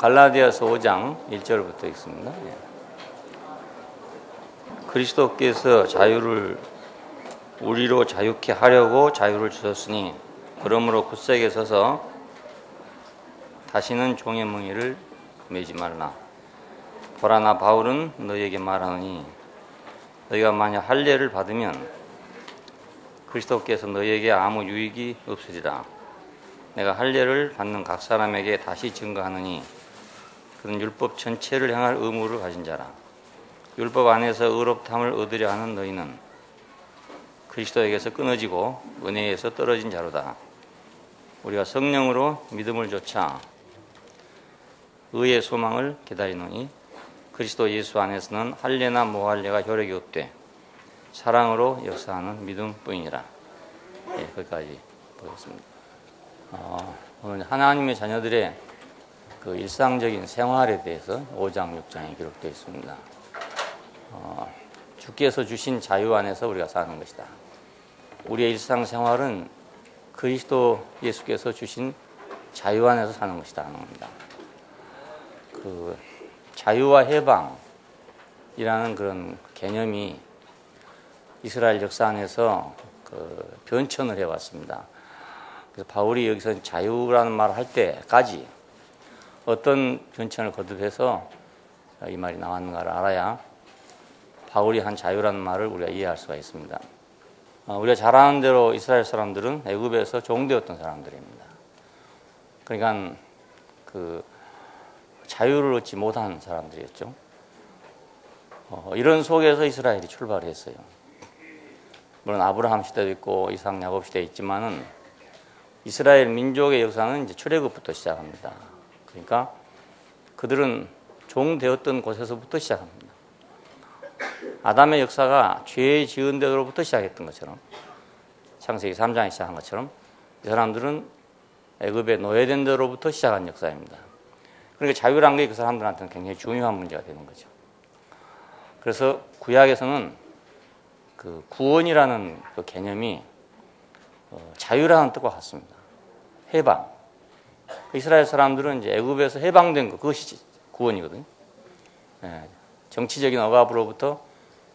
갈라디아서 5장 1절부터 읽습니다. 그리스도께서 자유를 우리로 자유케 하려고 자유를 주셨으니 그러므로 굳세게 서서 다시는 종의 멍에를 매지 말라. 보라, 나 바울은 너희에게 말하노니 너희가 만약 할례를 받으면 그리스도께서 너희에게 아무 유익이 없으리라. 내가 할례를 받는 각 사람에게 다시 증거하느니 그는 율법 전체를 행할 의무를 가진 자라. 율법 안에서 의롭다함을 얻으려 하는 너희는 그리스도에게서 끊어지고 은혜에서 떨어진 자로다. 우리가 성령으로 믿음을 좇아 의의 소망을 기다리노니 그리스도 예수 안에서는 할례나 무할례가 효력이 없되 사랑으로 역사하는 믿음뿐이니라. 거기까지 보겠습니다. 오늘 하나님의 자녀들의 그 일상적인 생활에 대해서 5장, 6장에 기록되어 있습니다. 주께서 주신 자유 안에서 우리가 사는 것이다. 우리의 일상생활은 그리스도 예수께서 주신 자유 안에서 사는 것이다 하는 겁니다. 그 자유와 해방이라는 그런 개념이 이스라엘 역사 안에서 그 변천을 해왔습니다. 그래서 바울이 여기서 자유라는 말을 할 때까지 어떤 변천을 거듭해서 이 말이 나왔는가를 알아야 바울이 한 자유라는 말을 우리가 이해할 수가 있습니다. 우리가 잘 아는 대로 이스라엘 사람들은 애굽에서 종되었던 사람들입니다. 그러니까 그 자유를 얻지 못한 사람들이었죠. 이런 속에서 이스라엘이 출발했어요. 물론 아브라함 시대도 있고 이삭, 야곱 시대 있지만은 이스라엘 민족의 역사는 이제 출애굽부터 시작합니다. 그러니까 그들은 종되었던 곳에서부터 시작합니다. 아담의 역사가 죄 지은 데로부터 시작했던 것처럼, 창세기 3장에 시작한 것처럼 이 사람들은 애굽에 노예된 데로부터 시작한 역사입니다. 그러니까 자유란 게 그 사람들한테는 굉장히 중요한 문제가 되는 거죠. 그래서 구약에서는 그 구원이라는 그 개념이 자유라는 뜻과 같습니다. 해방. 이스라엘 사람들은 이제 애굽에서 해방된 것, 그것이 구원이거든요. 정치적인 억압으로부터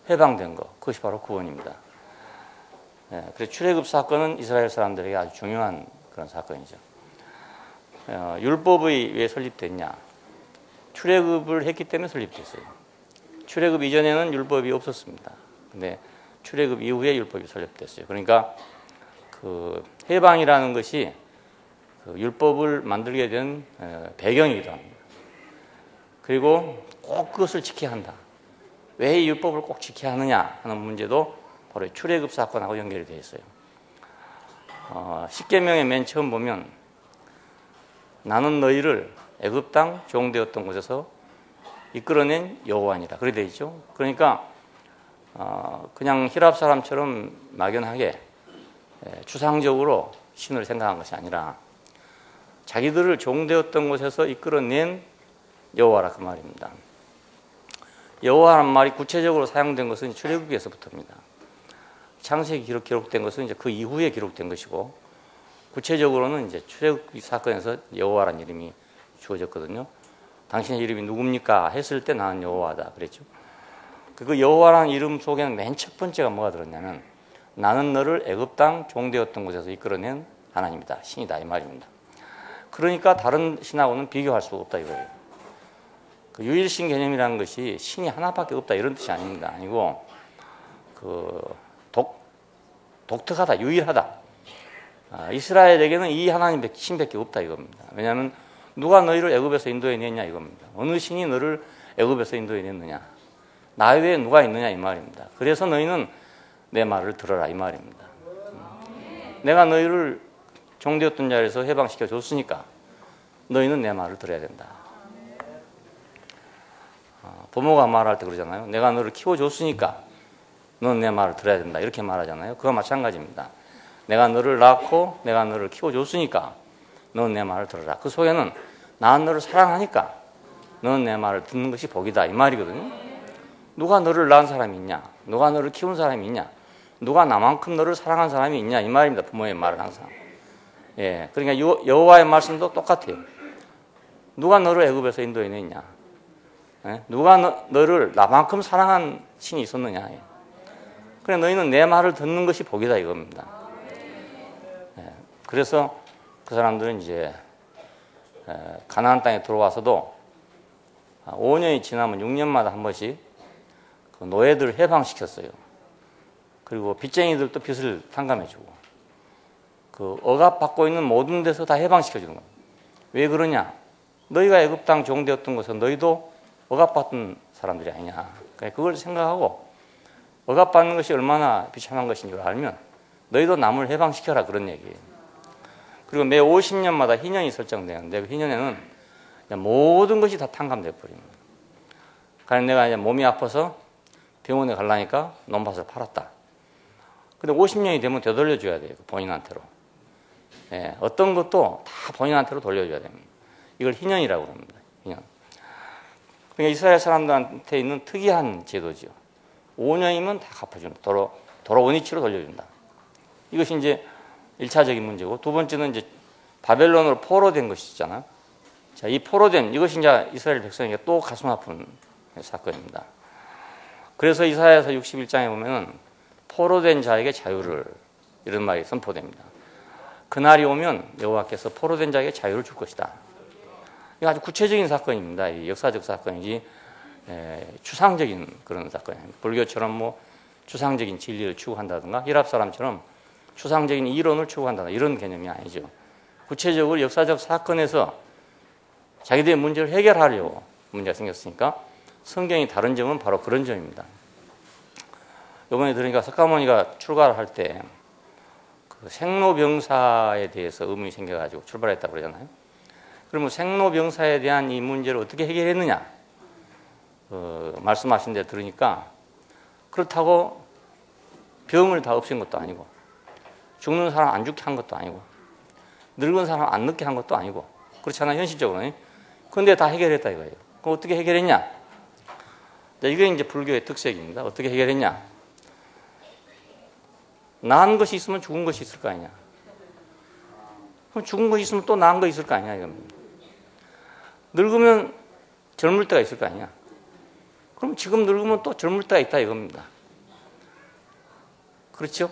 해방된 것, 그것이 바로 구원입니다. 그래서 출애굽 사건은 이스라엘 사람들에게 아주 중요한 그런 사건이죠. 율법이 왜 설립됐냐? 출애굽을 했기 때문에 설립됐어요. 출애굽 이전에는 율법이 없었습니다. 근데 출애굽 이후에 율법이 설립됐어요. 그러니까 그 해방이라는 것이 그 율법을 만들게 된 배경이기도 합니다. 그리고 꼭 그것을 지켜야 한다. 왜 이 율법을 꼭 지켜야 하느냐 하는 문제도 바로 출애굽 사건하고 연결이 되어 있어요. 십계명의 맨 처음 보면 나는 너희를 애굽 땅 종되었던 곳에서 이끌어낸 여호와니라 그렇게 되어 있죠. 그러니까 그냥 히랍 사람처럼 막연하게 추상적으로 신을 생각한 것이 아니라 자기들을 종되었던 곳에서 이끌어낸 여호와라 그 말입니다. 여호와라는 말이 구체적으로 사용된 것은 출애굽에서부터입니다. 창세기 기록된 것은 이제 그 이후에 기록된 것이고 구체적으로는 이제 출애굽 사건에서 여호와라는 이름이 주어졌거든요. 당신의 이름이 누굽니까? 했을 때 나는 여호와다 그랬죠. 그 여호와라는 이름 속에는 맨 첫 번째가 뭐가 들었냐면 나는 너를 애굽 땅 종되었던 곳에서 이끌어낸 하나님이다. 신이다 이 말입니다. 그러니까 다른 신하고는 비교할 수가 없다 이거예요. 그 유일신 개념이라는 것이 신이 하나밖에 없다 이런 뜻이 아닙니다. 아니고 그 독특하다, 유일하다. 이스라엘에게는 이 하나님 신밖에 없다 이겁니다. 왜냐하면 누가 너희를 애굽에서 인도해냈냐 이겁니다. 어느 신이 너를 애굽에서 인도해냈느냐. 나 외에 누가 있느냐 이 말입니다. 그래서 너희는 내 말을 들어라 이 말입니다. 내가 너희를 종되었던 자리에서 해방시켜 줬으니까 너희는 내 말을 들어야 된다. 부모가 말할 때 그러잖아요. 내가 너를 키워줬으니까 너는 내 말을 들어야 된다 이렇게 말하잖아요. 그거 마찬가지입니다. 내가 너를 낳고 내가 너를 키워줬으니까 너는 내 말을 들어라. 그 속에는 나는 너를 사랑하니까 너는 내 말을 듣는 것이 복이다 이 말이거든요. 누가 너를 낳은 사람이 있냐? 누가 너를 키운 사람이 있냐? 누가 나만큼 너를 사랑한 사람이 있냐 이 말입니다. 부모의 말은 항상. 그러니까 여호와의 말씀도 똑같아요. 누가 너를 애굽에서 인도해냈냐? 누가 너를 나만큼 사랑한 신이 있었느냐? 그래 너희는 내 말을 듣는 것이 복이다 이겁니다. 그래서 그 사람들은 이제 가나안 땅에 들어와서도 5년이 지나면 6년마다 한 번씩 그 노예들을 해방시켰어요. 그리고 빚쟁이들도 빚을 탕감해주고 그 억압받고 있는 모든 데서 다 해방시켜주는 거예요. 왜 그러냐? 너희가 애굽 땅 종되었던 곳에서 너희도 억압받던 사람들이 아니냐. 그걸 생각하고 억압받는 것이 얼마나 비참한 것인 줄 알면 너희도 남을 해방시켜라 그런 얘기예요. 그리고 매 50년마다 희년이 설정되는데 그 희년에는 모든 것이 다 탕감돼 버립니다. 그래서 내가 이제 몸이 아파서 병원에 가려니까 논밭을 팔았다. 근데 50년이 되면 되돌려줘야 돼요. 본인한테로. 어떤 것도 다 본인한테로 돌려줘야 됩니다. 이걸 희년이라고 합니다. 희년. 그러니까 이스라엘 사람들한테 있는 특이한 제도죠. 5년이면 다 갚아준다. 도로 원위치로 돌려준다. 이것이 이제 1차적인 문제고, 두 번째는 이제 바벨론으로 포로된 것이 있잖아요. 자, 이 포로된 이것이 이제 이스라엘 백성에게 또 가슴 아픈 사건입니다. 그래서 이사야서 61장에 보면은 포로된 자에게 자유를, 이런 말이 선포됩니다. 그날이 오면 여호와께서 포로된 자에게 자유를 줄 것이다. 이거 아주 구체적인 사건입니다. 이 역사적 사건이지 추상적인 그런 사건입니다. 불교처럼 뭐 추상적인 진리를 추구한다든가 히랍 사람처럼 추상적인 이론을 추구한다든가 이런 개념이 아니죠. 구체적으로 역사적 사건에서 자기들의 문제를 해결하려고 문제가 생겼으니까 성경이 다른 점은 바로 그런 점입니다. 이번에 들으니까 석가모니가 출가를 할 때 그 생로병사에 대해서 의문이 생겨가지고 출발했다고 그러잖아요. 그러면 생로병사에 대한 이 문제를 어떻게 해결했느냐 말씀하신 데 들으니까 그렇다고 병을 다 없앤 것도 아니고 죽는 사람 안 죽게 한 것도 아니고 늙은 사람 안 늙게 한 것도 아니고 그렇잖아요, 현실적으로는. 그런데 다 해결했다 이거예요. 그럼 어떻게 해결했냐? 이게 이제 불교의 특색입니다. 어떻게 해결했냐? 나은 것이 있으면 죽은 것이 있을 거 아니냐? 그럼 죽은 것이 있으면 또 나은 것이 있을 거 아니냐 이겁니다. 늙으면 젊을 때가 있을 거 아니냐? 그럼 지금 늙으면 또 젊을 때가 있다 이겁니다. 그렇죠?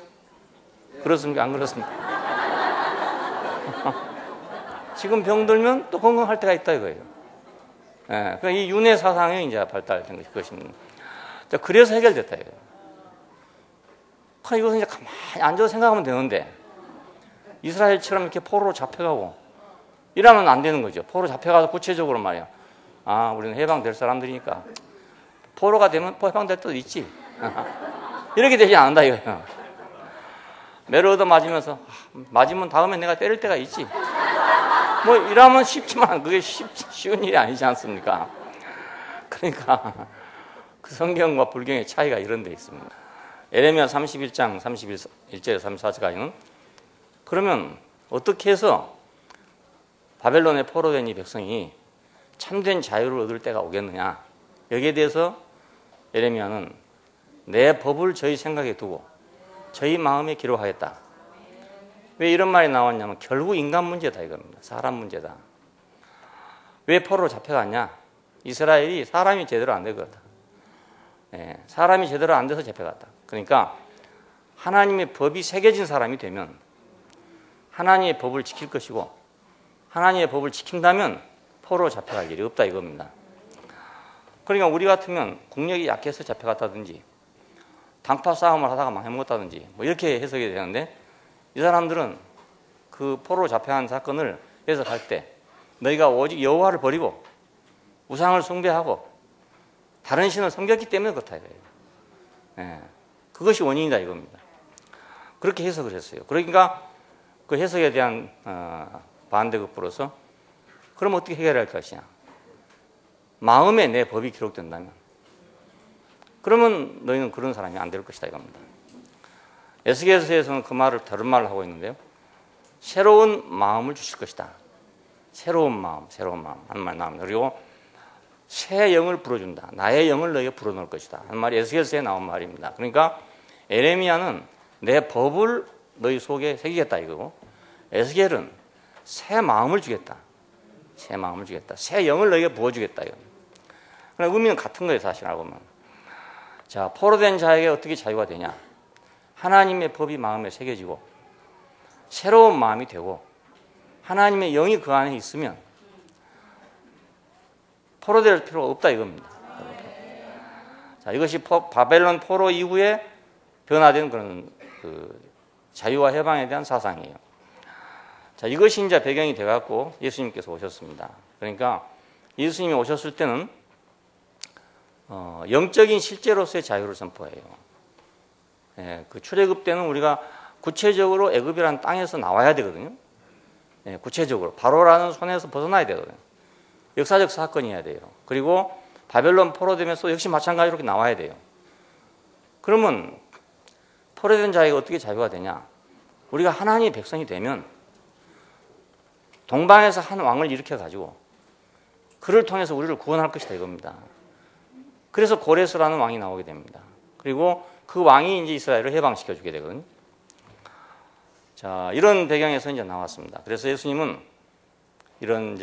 그렇습니까? 안 그렇습니까? 지금 병들면 또 건강할 때가 있다 이거예요. 그러니까 이 윤회 사상이 이제 발달된 것입니다. 그래서 해결됐다 이거예요. 이것은 이제 가만히 앉아서 생각하면 되는데 이스라엘처럼 이렇게 포로로 잡혀가고 이러면 안 되는 거죠. 포로 잡혀가서 구체적으로 말이야. 아, 우리는 해방될 사람들이니까 포로가 되면 해방될 때도 있지. 이렇게 되지 않는다 이거예요. 매를 얻어 맞으면서 맞으면 다음에 내가 때릴 때가 있지. 뭐 이러면 쉽지만 그게 쉬운 일이 아니지 않습니까? 그러니까 그 성경과 불경의 차이가 이런 데 있습니다. 에레미야 31장 31절에서 34절까지는 그러면 어떻게 해서 바벨론에 포로된 이 백성이 참된 자유를 얻을 때가 오겠느냐? 여기에 대해서 에레미야는 내 법을 저희 생각에 두고 저희 마음에 기록하겠다. 왜 이런 말이 나왔냐면 결국 인간 문제다 이겁니다. 사람 문제다. 왜 포로로 잡혀갔냐? 이스라엘이 사람이 제대로 안 되거든. 사람이 제대로 안 돼서 잡혀갔다. 그러니까 하나님의 법이 새겨진 사람이 되면 하나님의 법을 지킬 것이고 하나님의 법을 지킨다면 포로로 잡혀갈 일이 없다 이겁니다. 그러니까 우리 같으면 국력이 약해서 잡혀갔다든지 당파 싸움을 하다가 망해먹었다든지 뭐 이렇게 해석이 되는데 이 사람들은 그 포로로 잡혀간 사건을 해석할 때 너희가 오직 여호와를 버리고 우상을 숭배하고 다른 신을 섬겼기 때문에 그렇다 이거예요. 그것이 원인이다 이겁니다. 그렇게 해석을 했어요. 그러니까 그 해석에 대한 반대급부로서 그럼 어떻게 해결할 것이냐? 마음에 내 법이 기록된다면 그러면 너희는 그런 사람이 안 될 것이다 이겁니다. 에스겔서에서는 그 말을 다른 말을 하고 있는데요. 새로운 마음을 주실 것이다. 새로운 마음 하는 말이 나옵니다. 그리고 새 영을 불어준다. 나의 영을 너희에게 불어넣을 것이다 하는 말이 에스겔서에 나온 말입니다. 그러니까 에레미야는 내 법을 너희 속에 새기겠다 이거고 에스겔은 새 마음을 주겠다. 새 마음을 주겠다. 새 영을 너에게 부어주겠다. 그러나 의미는 같은 거예요, 사실 알고 보면. 자, 포로된 자에게 어떻게 자유가 되냐? 하나님의 법이 마음에 새겨지고 새로운 마음이 되고 하나님의 영이 그 안에 있으면 포로될 필요가 없다 이겁니다. 자, 이것이 바벨론 포로 이후에 변화된 그런 자유와 해방에 대한 사상이에요. 자, 이것이 이제 배경이 돼갖고 예수님께서 오셨습니다. 그러니까 예수님이 오셨을 때는 영적인 실제로서의 자유를 선포해요. 예, 그 출애굽 때는 우리가 구체적으로 애굽이라는 땅에서 나와야 되거든요. 예, 구체적으로 바로라는 손에서 벗어나야 되거든요. 역사적 사건이어야 돼요. 그리고 바벨론 포로되면서 역시 마찬가지로 이렇게 나와야 돼요. 그러면 포로된 자에게 어떻게 자유가 되냐? 우리가 하나님의 백성이 되면 동방에서 한 왕을 일으켜가지고 그를 통해서 우리를 구원할 것이다 이겁니다. 그래서 고레스라는 왕이 나오게 됩니다. 그리고 그 왕이 이제 이스라엘을 해방시켜 주게 되거든요. 자, 이런 배경에서 이제 나왔습니다. 그래서 예수님은 이런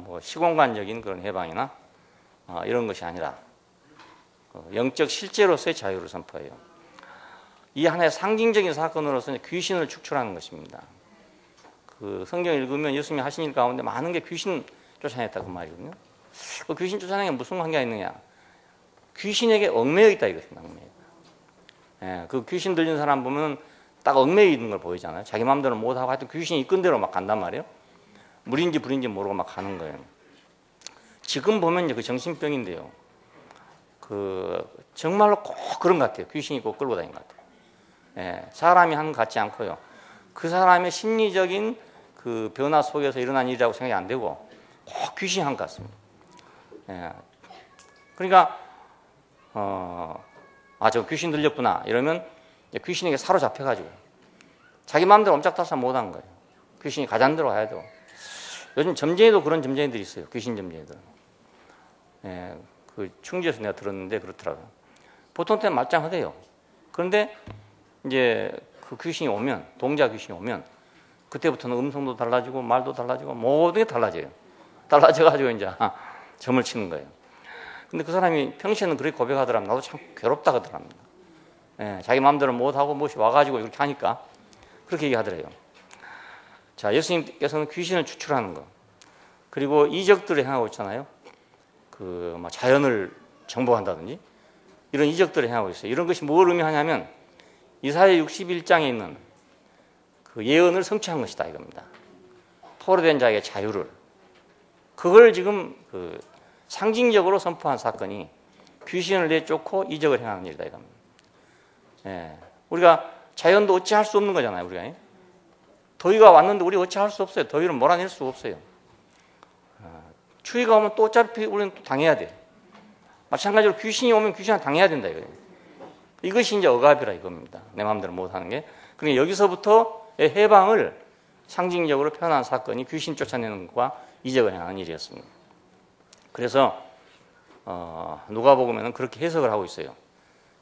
뭐 시공간적인 그런 해방이나 이런 것이 아니라 영적 실제로서의 자유를 선포해요. 이 하나의 상징적인 사건으로서 귀신을 축출하는 것입니다. 그 성경 읽으면 예수님이 하신 일 가운데 많은 게 귀신 쫓아냈다 그 말이거든요. 그 귀신 쫓아내는 게 무슨 관계가 있느냐? 귀신에게 얽매여 있다 이것입니다. 얽매여. 예, 그 귀신 들린 사람 보면 딱 얽매여 있는 걸 보이잖아요. 자기 마음대로 못 하고 하여튼 귀신이 이끈 대로 막 간단 말이에요. 물인지 불인지 모르고 막 가는 거예요. 지금 보면 이제 그 정신병인데요. 그 정말로 꼭 그런 것 같아요. 귀신이 꼭 끌고 다니는 것 같아요. 예, 사람이 하는 것 같지 않고요. 그 사람의 심리적인 그 변화 속에서 일어난 일이라고 생각이 안 되고 꼭 귀신이 한 것 같습니다. 예, 그러니까 저 귀신 들렸구나 이러면 귀신에게 사로잡혀가지고 자기 마음대로 옴짝달싹 못한 거예요. 귀신이 가자는 대로 가야 되고. 요즘 점쟁이도 그런 점쟁이들이 있어요. 귀신 점쟁이들. 예, 그 충주에서 내가 들었는데 그렇더라고요. 보통 때는 말짱하대요. 그런데 이제 그 귀신이 오면, 동자 귀신이 오면 그때부터는 음성도 달라지고 말도 달라지고 모든 게 달라져요. 달라져가지고 이제 점을 치는 거예요. 근데 그 사람이 평소에는 그렇게 고백하더라면 나도 참 괴롭다 그러더랍니다. 예, 자기 마음대로 못하고 무엇이 와가지고 이렇게 하니까 그렇게 얘기하더래요. 자, 예수님께서는 귀신을 추출하는 거 그리고 이적들을 행하고 있잖아요. 그 자연을 정복한다든지 이런 이적들을 행하고 있어요. 이런 것이 뭘 의미하냐면 이사야 61장에 있는 그 예언을 성취한 것이다 이겁니다. 포로된 자에게 자유를 그걸 지금 그 상징적으로 선포한 사건이 귀신을 내쫓고 이적을 행하는 일이다 이겁니다. 예, 우리가 자연도 어찌할 수 없는 거잖아요. 우리가 더위가 왔는데 우리 어찌할 수 없어요. 더위를 몰아낼 수가 없어요. 추위가 오면 또 어차피 우리는 또 당해야 돼. 마찬가지로 귀신이 오면 귀신을 당해야 된다 이거예요. 이것이 이제 억압이라 이겁니다. 내 마음대로 못하는 게. 그러니까 여기서부터 해방을 상징적으로 표현한 사건이 귀신 쫓아내는 것과 이적을 행하는 일이었습니다. 그래서 누가복음에는 그렇게 해석을 하고 있어요.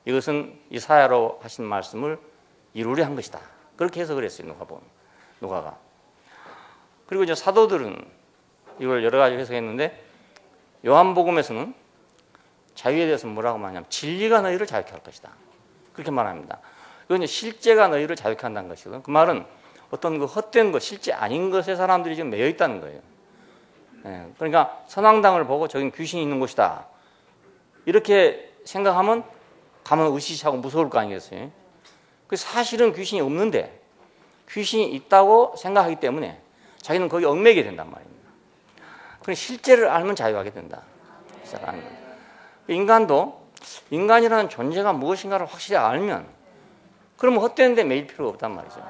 이것은 이사야로 하신 말씀을 이루려 한 것이다. 그렇게 해석을 했어요. 누가가. 그리고 이제 사도들은 이걸 여러 가지 해석했는데 요한복음에서는 자유에 대해서 뭐라고 말하냐면 진리가 너희를 자유케 할 것이다. 그렇게 말합니다. 이건 이제 실제가 너희를 자유케 한다는 것이거든요. 그 말은 어떤 그 헛된 것, 실제 아닌 것에 사람들이 지금 매여 있다는 거예요. 예, 그러니까 선왕당을 보고 저긴 귀신이 있는 곳이다. 이렇게 생각하면 가면 으시시하고 무서울 거 아니겠어요? 그 사실은 귀신이 없는데 귀신이 있다고 생각하기 때문에 자기는 거기 얽매게 된단 말입니다. 그럼 실제를 알면 자유하게 된다. 인간이라는 존재가 무엇인가를 확실히 알면 그러면 헛되는 데 매일 필요가 없단 말이죠.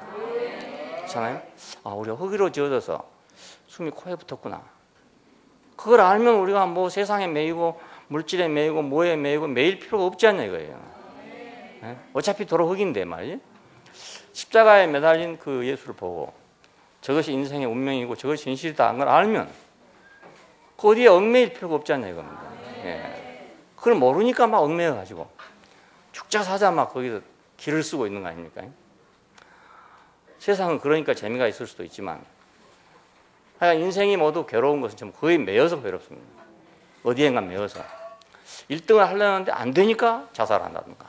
그렇잖아요? 우리가 흙으로 지어져서 숨이 코에 붙었구나. 그걸 알면 우리가 뭐 세상에 매이고 물질에 매이고 뭐에 매이고 매일 필요가 없지 않냐 이거예요. 네? 어차피 도로 흙인데 말이지. 십자가에 매달린 그 예수를 보고 저것이 인생의 운명이고 저것이 진실이다 하는 걸 알면 그 어디에 얽매일 필요가 없지 않냐 이겁니다. 예. 그걸 모르니까 막 얽매여가지고 죽자 사자 막 거기서 길을 쓰고 있는 거 아닙니까? 세상은 그러니까 재미가 있을 수도 있지만 하여간 인생이 모두 괴로운 것은 좀 거의 매여서 괴롭습니다. 어디엔가 매여서. 1등을 하려는데 안 되니까 자살한다든가.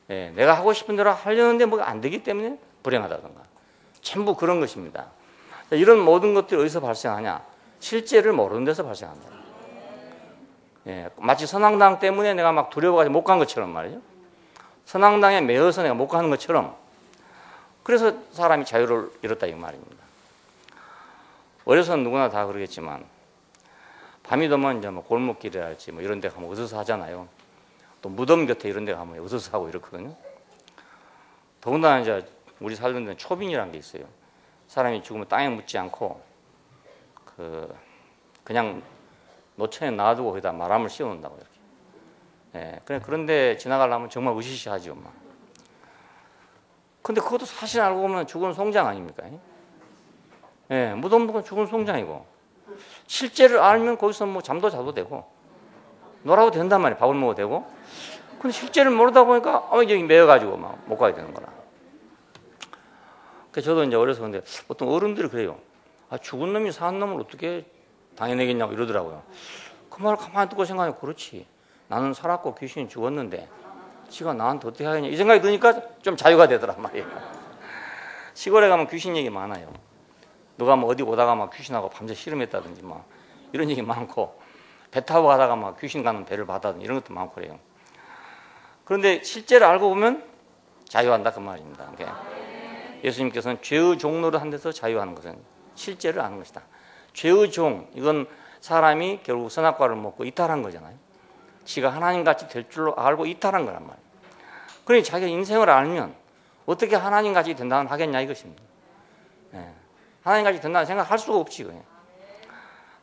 예, 내가 하고 싶은 대로 하려는데 뭐가 안 되기 때문에 불행하다든가. 전부 그런 것입니다. 이런 모든 것들이 어디서 발생하냐? 실제를 모르는 데서 발생합니다. 예, 마치 선왕당 때문에 내가 막 두려워가지고 못 간 것처럼 말이죠. 선왕당에 매여서 내가 못 가는 것처럼. 그래서 사람이 자유를 잃었다 이 말입니다. 어려서는 누구나 다 그러겠지만 밤이 되면 이제 뭐 골목길이랄지 뭐 이런 데 가면 어서서 하잖아요. 또 무덤 곁에 이런 데 가면 어서서 하고 이렇거든요. 더군다나 이제 우리 살던 데는 초빈이라는 게 있어요. 사람이 죽으면 땅에 묻지 않고 그냥 노천에 놔두고 거기다 마람을 씌워놓는다고 이렇게. 예, 그런데 지나가려면 정말 으시시하죠. 막. 근데 그것도 사실 알고 보면 죽은 송장 아닙니까? 예, 무덤도 죽은 송장이고 실제를 알면 거기서 뭐 잠도 자도 되고 놀아도 된단 말이에요. 밥을 먹어도 되고. 근데 실제를 모르다 보니까 여기 매여가지고 막 못 가게 되는 거라. 그래서 저도 이제 어려서 근데 어떤 어른들이 그래요. 아, 죽은 놈이 산 놈을 어떻게 당해내겠냐고 이러더라고요. 그 말을 가만히 듣고 생각하면 그렇지. 나는 살았고 귀신이 죽었는데 지가 나한테 어떻게 하겠냐 이 생각이 드니까 좀 자유가 되더란 말이에요. 시골에 가면 귀신 얘기 많아요. 누가 뭐 어디 오다가 막 귀신하고 밤새 씨름했다든지 막 이런 얘기 많고 배 타고 가다가 막 귀신 가는 배를 받다든지 이런 것도 많고 그래요. 그런데 실제로 알고 보면 자유한다 그 말입니다. 그러니까 예수님께서는 죄의 종로를 한 데서 자유하는 것은 실제를 아는 것이다. 죄의 종 이건 사람이 결국 선악과를 먹고 이탈한 거잖아요. 지가 하나님같이 될 줄로 알고 이탈한 거란 말이에요. 그러니 자기가 인생을 알면 어떻게 하나님같이 된다고 하겠냐 이것입니다. 네. 하나님같이 된다는 생각할 수가 없지. 그냥.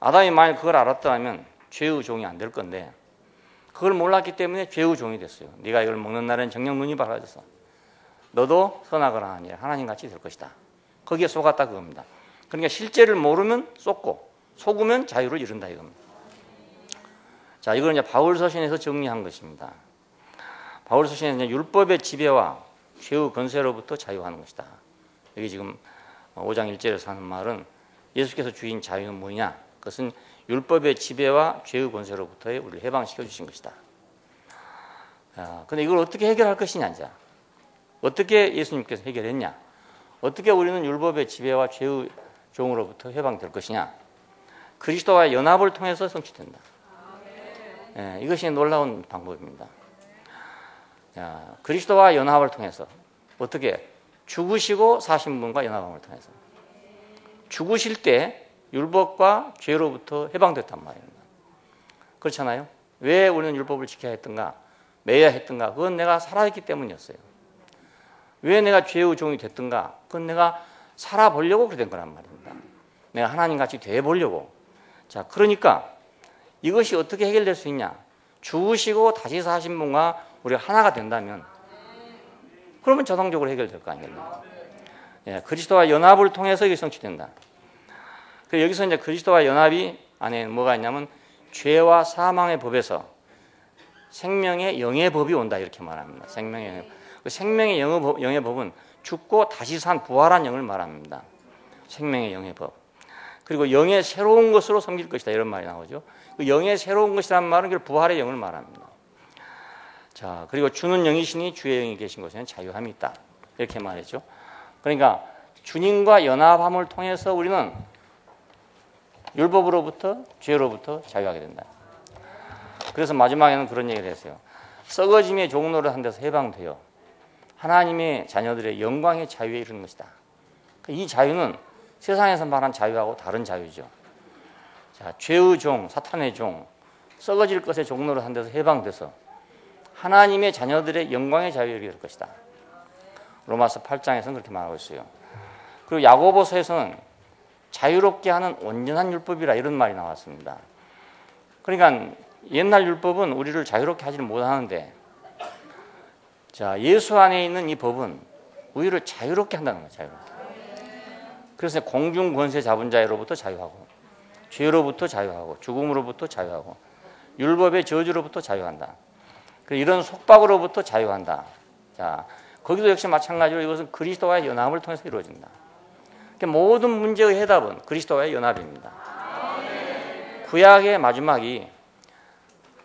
아담이 만약 그걸 알았다면 죄의 종이 안 될 건데 그걸 몰랐기 때문에 죄의 종이 됐어요. 네가 이걸 먹는 날엔 정녕 눈이 밝아져서 너도 선악을 하니 하나님같이 될 것이다. 거기에 속았다 그겁니다. 그러니까 실제를 모르면 쏟고 속으면 자유를 잃는다 이겁니다. 자, 이걸 이제 바울서신에서 정리한 것입니다. 바울서신에서 이제 율법의 지배와 죄의 권세로부터 자유하는 것이다. 여기 지금 5장 1절에서 하는 말은 예수께서 주인 자유는 뭐냐? 그것은 율법의 지배와 죄의 권세로부터의 우리를 해방시켜 주신 것이다. 그런데 이걸 어떻게 해결할 것이냐? 이제. 어떻게 예수님께서 해결했냐? 어떻게 우리는 율법의 지배와 죄의 종으로부터 해방될 것이냐? 그리스도와의 연합을 통해서 성취된다. 예, 이것이 놀라운 방법입니다. 그리스도와 연합을 통해서 어떻게 죽으시고 사신 분과 연합함을 통해서 죽으실 때 율법과 죄로부터 해방됐단 말입니다. 그렇잖아요. 왜 우리는 율법을 지켜야 했던가 매야 했던가 그건 내가 살아있기 때문이었어요. 왜 내가 죄의 종이 됐던가 그건 내가 살아보려고 그래 된 거란 말입니다. 내가 하나님같이 돼보려고. 자, 그러니까 이것이 어떻게 해결될 수 있냐? 죽으시고 다시 사신 분과 우리가 하나가 된다면 그러면 자동적으로 해결될 거 아니겠습니까? 예, 그리스도와 연합을 통해서 이게 성취된다. 그래서 여기서 이제 그리스도와 연합이 안에 뭐가 있냐면 죄와 사망의 법에서 생명의 영의 법이 온다 이렇게 말합니다. 생명의 영의 법. 그 생명의 영의 법은 죽고 다시 산 부활한 영을 말합니다. 생명의 영의 법. 그리고 영의 새로운 것으로 섬길 것이다 이런 말이 나오죠. 그 영의 새로운 것이라는 말은 그 부활의 영을 말합니다. 자, 그리고 주는 영이시니 주의 영이 계신 곳에는 자유함이 있다 이렇게 말했죠. 그러니까 주님과 연합함을 통해서 우리는 율법으로부터 죄로부터 자유하게 된다. 그래서 마지막에는 그런 얘기를 했어요. 썩어짐의 종로를 한 데서 해방되어 하나님의 자녀들의 영광의 자유에 이르는 것이다. 이 자유는 세상에서 말한 자유하고 다른 자유죠. 자, 죄의 종, 사탄의 종, 썩어질 것의 종로를 한 데서 해방돼서 하나님의 자녀들의 영광의 자유에 이르게 될 것이다. 로마서 8장에서는 그렇게 말하고 있어요. 그리고 야고보서에서는 자유롭게 하는 온전한 율법이라 이런 말이 나왔습니다. 그러니까 옛날 율법은 우리를 자유롭게 하지는 못하는데 자, 예수 안에 있는 이 법은 우리를 자유롭게 한다는 거예요. 자유롭게. 그래서 공중 권세 잡은 자로부터 자유하고 죄로부터 자유하고 죽음으로부터 자유하고 율법의 저주로부터 자유한다. 이런 속박으로부터 자유한다. 자, 거기도 역시 마찬가지로 이것은 그리스도와의 연합을 통해서 이루어진다. 모든 문제의 해답은 그리스도와의 연합입니다. 구약의 마지막이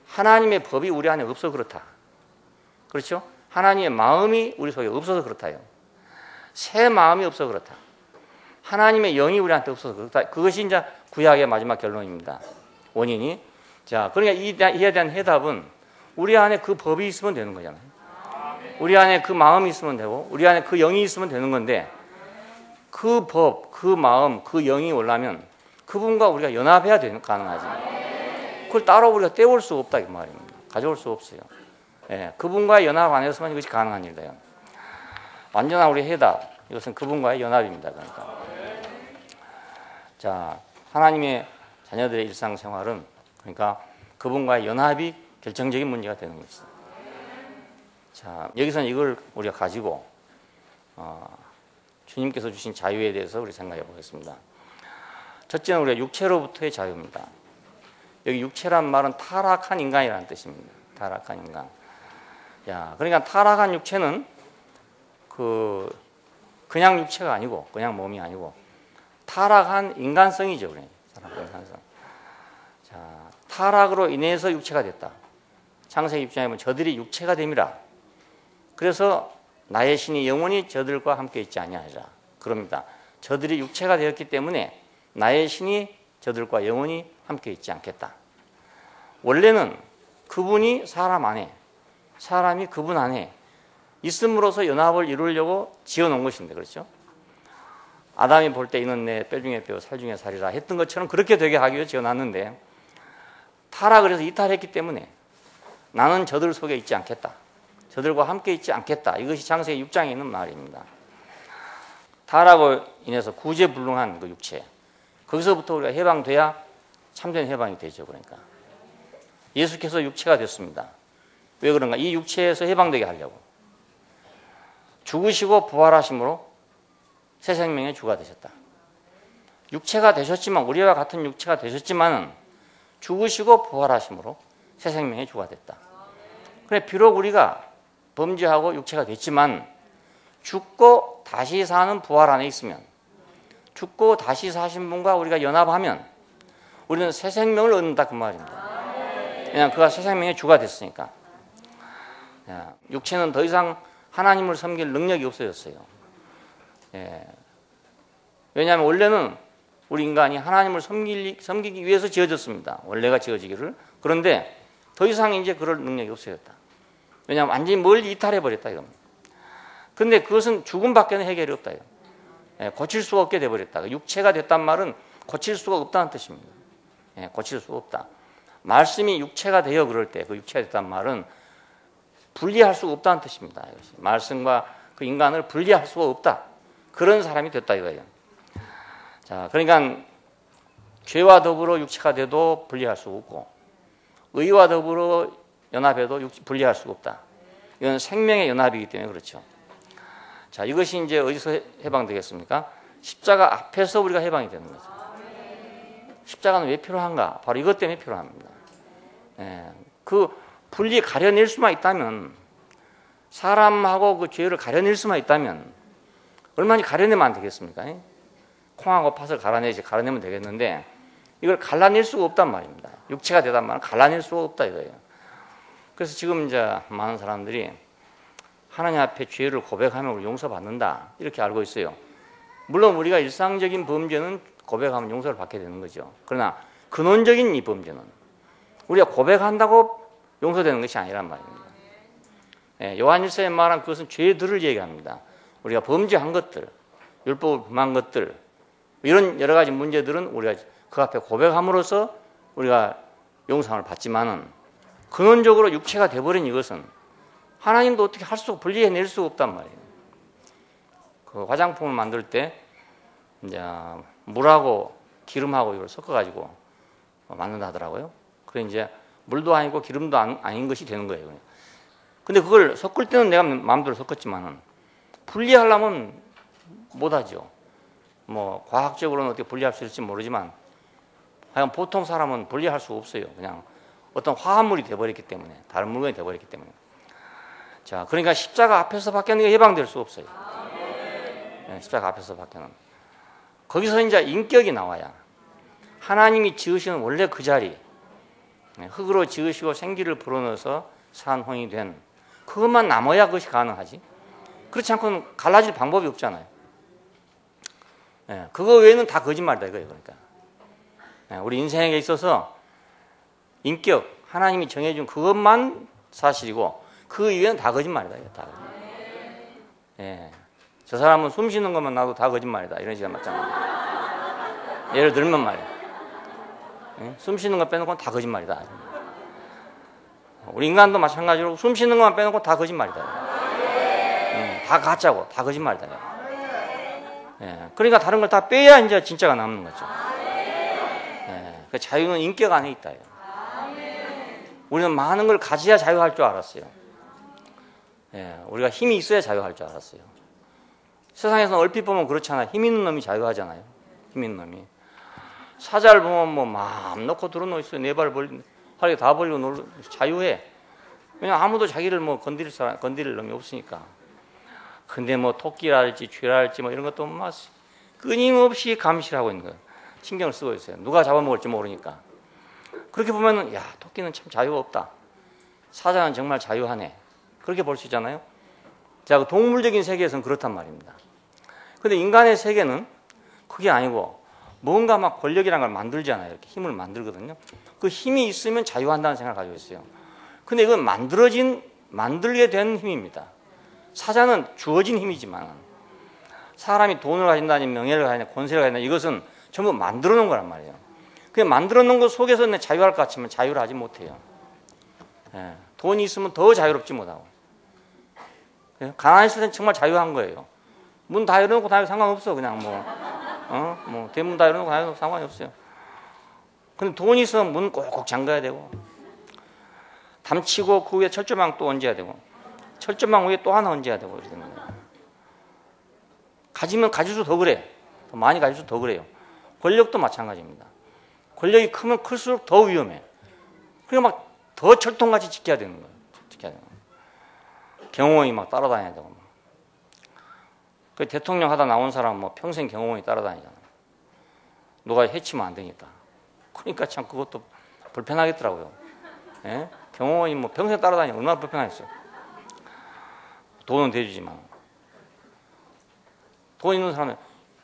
하나님의 법이 우리 안에 없어 그렇다. 그렇죠? 하나님의 마음이 우리 속에 없어서 그렇다요. 새 마음이 없어 그렇다. 하나님의 영이 우리한테 없어서 그렇다. 그것이 이제 구약의 마지막 결론입니다. 원인이. 자, 그러니까 이에 대한 해답은 우리 안에 그 법이 있으면 되는 거잖아요. 우리 안에 그 마음이 있으면 되고 우리 안에 그 영이 있으면 되는 건데 그 법, 그 마음, 그 영이 오려면 그분과 우리가 연합해야 가능하지. 그걸 따로 우리가 떼올 수 없다 이 말입니다. 가져올 수 없어요. 예, 그분과의 연합 안에서만 이것이 가능한 일이에요. 완전한 우리 해답, 이것은 그분과의 연합입니다. 그러니까. 자, 하나님의 자녀들의 일상생활은 그러니까 그분과의 연합이 결정적인 문제가 되는 것이죠. 자, 여기서는 이걸 우리가 가지고 주님께서 주신 자유에 대해서 우리 생각해 보겠습니다. 첫째는 우리가 육체로부터의 자유입니다. 여기 육체란 말은 타락한 인간이라는 뜻입니다. 타락한 인간. 야, 그러니까 타락한 육체는 그냥 육체가 아니고 그냥 몸이 아니고 타락한 인간성이죠. 그래. 타락한 인간성. 자, 타락으로 인해서 육체가 됐다. 창세기 입장에 보면 저들이 육체가 됨이라. 그래서 나의 신이 영원히 저들과 함께 있지 아니하리라. 그럽니다. 저들이 육체가 되었기 때문에 나의 신이 저들과 영원히 함께 있지 않겠다. 원래는 그분이 사람 안에, 사람이 그분 안에 있음으로써 연합을 이루려고 지어놓은 것인데, 그렇죠? 아담이 볼 때 이는 내 뼈 중에 뼈, 살 중에 살이라 했던 것처럼 그렇게 되게 하기 위해 지어놨는데 타락을 해서 이탈했기 때문에 나는 저들 속에 있지 않겠다. 저들과 함께 있지 않겠다. 이것이 창세기 6장에 있는 말입니다. 타락으로 인해서 구제불능한 그 육체. 거기서부터 우리가 해방돼야 참된 해방이 되죠. 그러니까 예수께서 육체가 됐습니다. 왜 그런가? 이 육체에서 해방되게 하려고. 죽으시고 부활하심으로 새 생명의 주가 되셨다. 육체가 되셨지만, 우리와 같은 육체가 되셨지만 죽으시고 부활하심으로 새 생명의 주가 됐다. 그래, 비록 우리가 범죄하고 육체가 됐지만 죽고 다시 사는 부활 안에 있으면, 죽고 다시 사신 분과 우리가 연합하면 우리는 새 생명을 얻는다 그 말입니다. 그냥 그가 새 생명의 주가 됐으니까. 육체는 더 이상 하나님을 섬길 능력이 없어졌어요. 예. 왜냐하면 원래는 우리 인간이 하나님을 섬기기 위해서 지어졌습니다. 원래가 지어지기를. 그런데 더 이상 이제 그럴 능력이 없어졌다. 왜냐하면 완전히 멀리 이탈해버렸다 이겁니다. 근데 그것은 죽음밖에는 해결이 없다. 예, 고칠 수가 없게 돼버렸다. 육체가 됐단 말은 고칠 수가 없다는 뜻입니다. 예, 고칠 수가 없다. 말씀이 육체가 되어 그럴 때 그 육체가 됐단 말은 분리할 수가 없다는 뜻입니다. 이것이. 말씀과 그 인간을 분리할 수가 없다. 그런 사람이 됐다 이거예요. 자, 그러니까 죄와 더불어 육체가 돼도 분리할 수가 없고 의와 더불어 연합해도 분리할 수가 없다. 이건 생명의 연합이기 때문에 그렇죠. 자, 이것이 이제 어디서 해방되겠습니까? 십자가 앞에서 우리가 해방이 되는 거죠. 십자가는 왜 필요한가? 바로 이것 때문에 필요합니다. 예, 그 분리 가려낼 수만 있다면, 사람하고 그 죄를 가려낼 수만 있다면 얼마나 가려내면 안 되겠습니까? 콩하고 팥을 가려내면 되겠는데 이걸 갈라낼 수가 없단 말입니다. 육체가 되단 말은 갈라낼 수가 없다 이거예요. 그래서 지금 이제 많은 사람들이 하나님 앞에 죄를 고백하면 우리 용서받는다 이렇게 알고 있어요. 물론 우리가 일상적인 범죄는 고백하면 용서를 받게 되는 거죠. 그러나 근원적인 이 범죄는 우리가 고백한다고 용서되는 것이 아니란 말입니다. 예, 요한일서에 말한 그것은 죄들을 얘기합니다. 우리가 범죄한 것들, 율법을 범한 것들, 이런 여러 가지 문제들은 우리가 그 앞에 고백함으로써 우리가 용서를 받지만은 근원적으로 육체가 돼버린 이것은 하나님도 어떻게 할 수, 분리해낼 수가 없단 말이에요. 그 화장품을 만들 때 이제 물하고 기름하고 이걸 섞어가지고 만든다 하더라고요. 그래 이제 물도 아니고 기름도 아닌 것이 되는 거예요. 근데 그걸 섞을 때는 내가 마음대로 섞었지만은 분리하려면 못하죠. 뭐 과학적으로는 어떻게 분리할 수 있을지 모르지만 하여간 보통 사람은 분리할 수가 없어요. 그냥 어떤 화합물이 돼버렸기 때문에, 다른 물건이 돼버렸기 때문에. 자, 그러니까 십자가 앞에서밖에는 해방될 수 없어요. 네, 십자가 앞에서밖에는. 거기서 이제 인격이 나와야 하나님이 지으신 원래 그 자리, 흙으로 지으시고 생기를 불어넣어서 산홍이 된 그것만 남아야 그것이 가능하지. 그렇지 않고는 갈라질 방법이 없잖아요. 그거 외에는 다 거짓말이다 이거예요. 그러니까 우리 인생에 있어서 인격, 하나님이 정해준 그것만 사실이고 그 이외는 다 거짓말이다. 다 거짓말. 저 사람은 숨 쉬는 것만 나도 다 거짓말이다. 이런 식으로 맞잖아요. 예를 들면 말이야. 숨 쉬는 것 빼놓고는 다 거짓말이다. 우리 인간도 마찬가지로 숨 쉬는 것만 빼놓고 다 거짓말이다. 다 가짜고 다 거짓말이다. 그러니까 다른 걸 다 빼야 이제 진짜가 남는 거죠. 그 자유는 인격 안에 있다. 우리는 많은 걸 가져야 자유할 줄 알았어요. 우리가 힘이 있어야 자유할 줄 알았어요. 세상에서는 얼핏 보면 그렇잖아요. 힘 있는 놈이 자유하잖아요. 힘 있는 놈이. 사자를 보면 뭐 마음 놓고 들어놓 있어요. 네 발 벌리고 활에 다 벌리고 자유해. 왜냐면 아무도 자기를 뭐 건드릴 놈이 없으니까. 근데 뭐 토끼랄지 쥐랄지 뭐 이런 것도 막 끊임없이 감시를 하고 있는 거예요. 신경을 쓰고 있어요. 누가 잡아먹을지 모르니까. 그렇게 보면은 야, 토끼는 참 자유가 없다. 사자는 정말 자유하네. 그렇게 볼 수 있잖아요. 자, 그 동물적인 세계에서는 그렇단 말입니다. 근데 인간의 세계는 그게 아니고 뭔가 막 권력이라는 걸 만들잖아요. 이렇게 힘을 만들거든요. 그 힘이 있으면 자유한다는 생각을 가지고 있어요. 근데 이건 만들게 된 힘입니다. 사자는 주어진 힘이지만 사람이 돈을 가진다니 명예를 가진다 권세를 가진다 이것은 전부 만들어 놓은 거란 말이에요. 그냥 만들어 놓은 것 속에서 내 자유할 것 같지만 자유를 하지 못해요. 돈이 있으면 더 자유롭지 못하고. 가난했을 때는 정말 자유한 거예요. 문 다 열어놓고 다녀도 상관없어. 그냥 뭐 대문 다 열어놓고 다녀도 상관이 없어요. 근데 돈이 있으면 문 꼭꼭 잠가야 되고 담치고 그 위에 철조망 또 얹어야 되고 철조망 위에 또 하나 얹어야 되고 이렇게 되는 거예요. 가지면 가질수록 더 그래. 더 많이 가질수록 더 그래요. 권력도 마찬가지입니다. 권력이 크면 클수록 더 위험해. 그러니까 막 더 철통같이 지켜야 되는 거예요. 지켜야 되는 거예요. 경호원이 막 따라다녀야 되고. 그 대통령 하다 나온 사람 뭐 평생 경호원이 따라다니잖아요. 누가 해치면 안 되니까. 그러니까 참 그것도 불편하겠더라고요. 경호원이 뭐 평생 따라다니면 얼마나 불편하겠어요. 돈은 대주지만. 돈 있는 사람은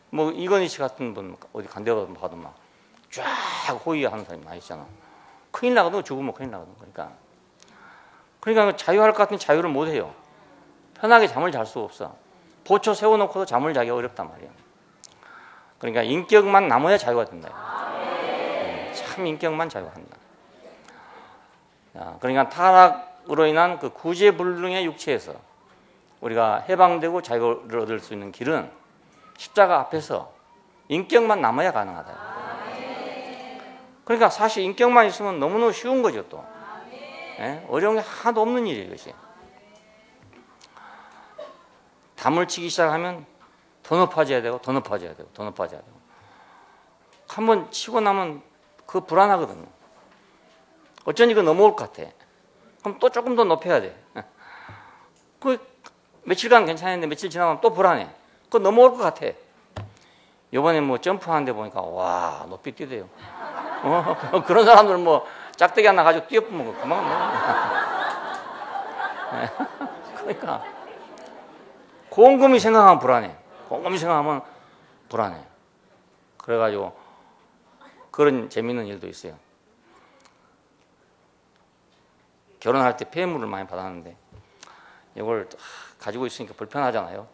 뭐 이건희 씨 같은 분 어디 간데 가도 막 쫙 호의하는 사람이 많이 있잖아. 큰일 나거든. 죽으면 큰일 나거든. 그러니까 자유할 것 같은 자유를 못 해요. 편하게 잠을 잘 수가 없어. 보초 세워놓고도 잠을 자기가 어렵단 말이에요. 그러니까 인격만 남아야 자유가 된다. 참 인격만 자유한다. 그러니까 타락으로 인한 그 구제불능의 육체에서 우리가 해방되고 자유를 얻을 수 있는 길은 십자가 앞에서 인격만 남아야 가능하다. 그러니까 사실 인격만 있으면 너무너무 쉬운 거죠 또. 어려운 게 하나도 없는 일이에요 이것이. 담을 치기 시작하면 더 높아져야 되고 더 높아져야 되고 더 높아져야 되고 한번 치고 나면 그거 불안하거든요. 어쩐지 이거 넘어올 것 같아. 그럼 또 조금 더 높여야 돼. 그 며칠간 괜찮았는데 며칠 지나면 또 불안해. 그거 넘어올 것 같아. 이번에 뭐 점프하는데 보니까 와 높이 뛰대요. 그런 사람들은 뭐 짝대기 하나 가지고 뛰어보면 그만 그러니까 곰곰이 생각하면 불안해. 곰곰이 생각하면 불안해. 그래가지고 그런 재밌는 일도 있어요. 결혼할 때 폐물을 많이 받았는데 이걸 가지고 있으니까 불편하잖아요.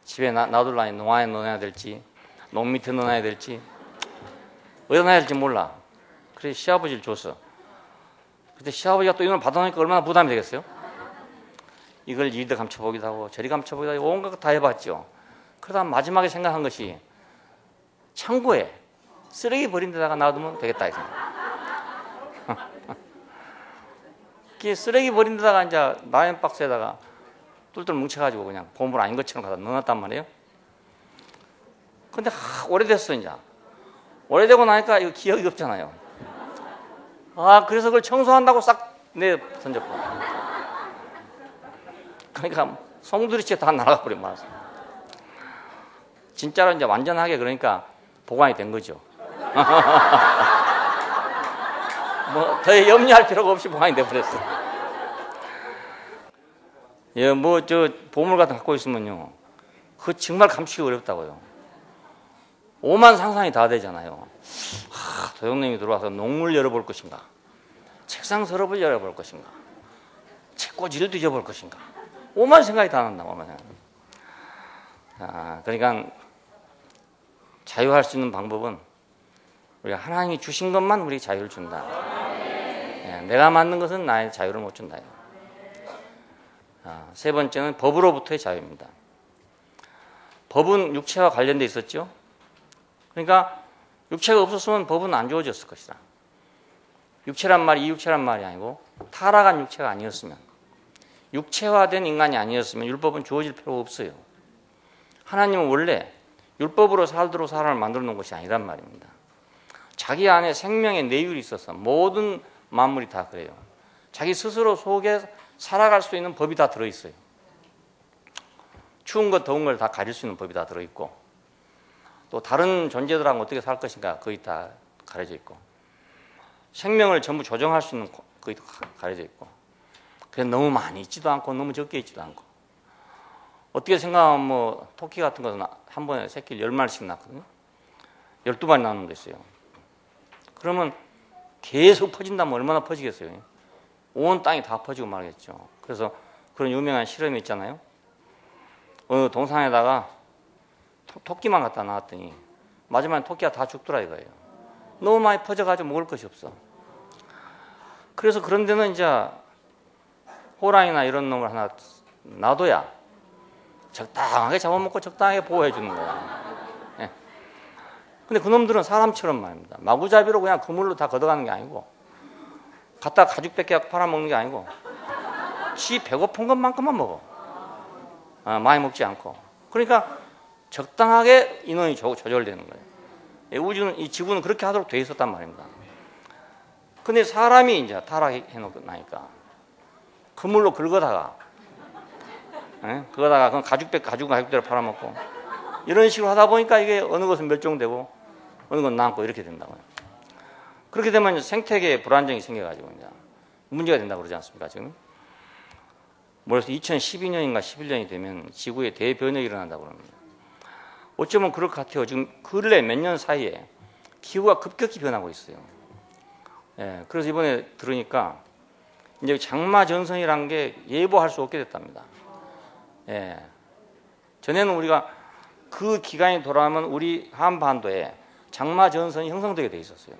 집에 놔둘라니 농안에 넣어야 될지 농 밑에 넣어야 될지 어디다 놔야 될지 몰라. 그래서 시아버지를 줬어. 그때 시아버지가 또 이걸 받아놓으니까 얼마나 부담이 되겠어요? 이걸 이리 감춰보기도 하고 저리 감춰보기도 하고 온갖 거 다 해봤죠. 그러다 마지막에 생각한 것이 창고에 쓰레기 버린 데다가 놔두면 되겠다 이 생각. 쓰레기 버린 데다가 이제 라면 박스에다가 뚫뚫 뭉쳐가지고 그냥 보물 아닌 것처럼 갖다 넣어놨단 말이에요. 근데 오래됐어 이제. 오래되고 나니까 이거 기억이 없잖아요. 그래서 그걸 청소한다고 싹 내 던졌고. 그러니까 송두리째 다 날아가 버린 말았어. 진짜로 이제 완전하게 그러니까 보관이 된 거죠. 뭐 더 염려할 필요가 없이 보관이 돼 버렸어. 예, 뭐 저 보물 같은 거 갖고 있으면요, 그거 정말 감추기 어렵다고요. 오만 상상이 다 되잖아요. 도둑놈이 들어와서 농물 열어볼 것인가, 책상 서랍을 열어볼 것인가, 책꽂이를 뒤져볼 것인가, 오만 생각이 다 난다. 오만 생각. 그러니까 자유할 수 있는 방법은 우리가 하나님이 주신 것만 우리 자유를 준다. 예, 내가 만든 것은 나의 자유를 못 준다. 세 번째는 법으로부터의 자유입니다. 법은 육체와 관련돼 있었죠. 그러니까 육체가 없었으면 법은 안 주어졌을 것이다. 육체란 말이 이 육체란 말이 아니고 타락한 육체가 아니었으면, 육체화된 인간이 아니었으면 율법은 주어질 필요가 없어요. 하나님은 원래 율법으로 살도록 사람을 만들어 놓은 것이 아니란 말입니다. 자기 안에 생명의 내율이 있어서 모든 만물이 다 그래요. 자기 스스로 속에 살아갈 수 있는 법이 다 들어있어요. 추운 것 더운 걸 다 가릴 수 있는 법이 다 들어있고, 또 다른 존재들하고 어떻게 살 것인가 거의 다 가려져 있고, 생명을 전부 조정할 수 있는 거의 다 가려져 있고, 그래서 너무 많이 있지도 않고 너무 적게 있지도 않고. 어떻게 생각하면 뭐 토끼 같은 것은 한 번에 새끼를 10마리씩 낳거든요. 12마리 낳는 거 있어요. 그러면 계속 퍼진다면 얼마나 퍼지겠어요. 온 땅이 다 퍼지고 말겠죠. 그래서 그런 유명한 실험이 있잖아요. 어느 동산에다가 토끼만 갖다 놨더니 마지막에 토끼가 다 죽더라 이거예요. 너무 많이 퍼져가지고 먹을 것이 없어. 그래서 그런 데는 이제 호랑이나 이런 놈을 하나 놔둬야 적당하게 잡아먹고 적당하게 보호해 주는 거야. 예. 근데 그 놈들은 사람처럼 말입니다. 마구잡이로 그냥 그물로 다 걷어가는 게 아니고, 갖다 가죽 뺏겨 팔아먹는 게 아니고, 지 배고픈 것만큼만 먹어. 많이 먹지 않고. 그러니까 적당하게 인원이 조절되는 거예요. 우주는, 이 지구는 그렇게 하도록 돼 있었단 말입니다. 근데 사람이 이제 타락해 놓고 나니까 그물로 긁어다가, 그거다가 그건 가죽대로 팔아먹고, 이런 식으로 하다 보니까 이게 어느 것은 멸종되고 어느 건 남고 이렇게 된다고요. 그렇게 되면 이제 생태계에 불안정이 생겨가지고 이제 문제가 된다고 그러지 않습니까, 지금? 그래서 2012년인가 11년이 되면 지구에 대변혁이 일어난다고 합니다. 어쩌면 그럴 것 같아요. 지금 근래 몇 년 사이에 기후가 급격히 변하고 있어요. 예, 그래서 이번에 들으니까 이제 장마 전선이라는 게 예보할 수 없게 됐답니다. 예, 전에는 우리가 그 기간이 돌아오면 우리 한반도에 장마 전선이 형성되게 돼 있었어요.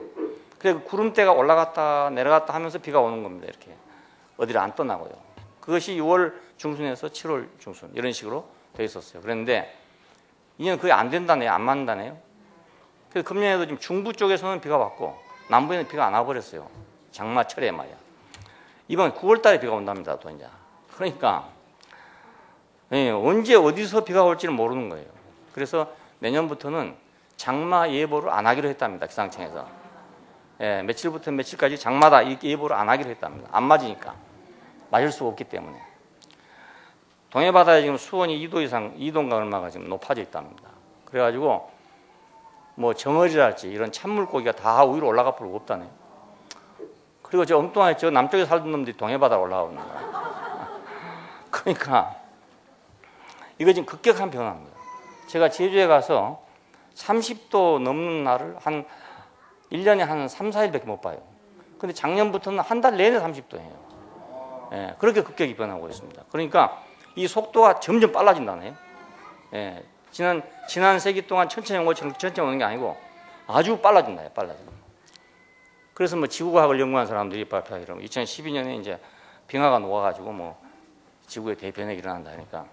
그래서 구름대가 올라갔다 내려갔다 하면서 비가 오는 겁니다. 이렇게 어디를 안 떠나고요. 그것이 6월 중순에서 7월 중순 이런 식으로 돼 있었어요. 그런데 이제는 그게 안 된다네요. 안 맞는다네요. 그래서 금년에도 지금 중부 쪽에서는 비가 왔고 남부에는 비가 안 와버렸어요. 장마철에 말이야. 이번 9월 달에 비가 온답니다. 또 이제. 그러니까 언제 어디서 비가 올지를 모르는 거예요. 그래서 내년부터는 장마 예보를 안 하기로 했답니다. 기상청에서. 예, 며칠부터 며칠까지 장마다 이 예보를 안 하기로 했답니다. 안 맞으니까. 맞을 수가 없기 때문에. 동해바다에 지금 수온이 2도 이상, 2도인가 얼마가 지금 높아져 있답니다. 그래가지고 뭐 정어리랄지 이런 찬물고기가 다 위로 올라갈 필요가 없다네요. 그리고 저 엉뚱하게 저 남쪽에 살던 놈들이 동해바다로 올라오는 거예요. 그러니까 이거 지금 급격한 변화입니다. 제가 제주에 가서 30도 넘는 날을 한 1년에 한 3, 4일밖에 못 봐요. 근데 작년부터는 한 달 내내 30도예요. 예, 그렇게 급격히 변하고 있습니다. 그러니까 이 속도가 점점 빨라진다네요. 예, 지난 세기 동안 천천히 온 것처럼 천천히 오는 게 아니고 아주 빨라진다요. 빨라져. 그래서 뭐 지구과학을 연구한 사람들이 발표하기로 2012년에 이제 빙하가 녹아가지고 뭐 지구에 대변혁이 일어난다 하니까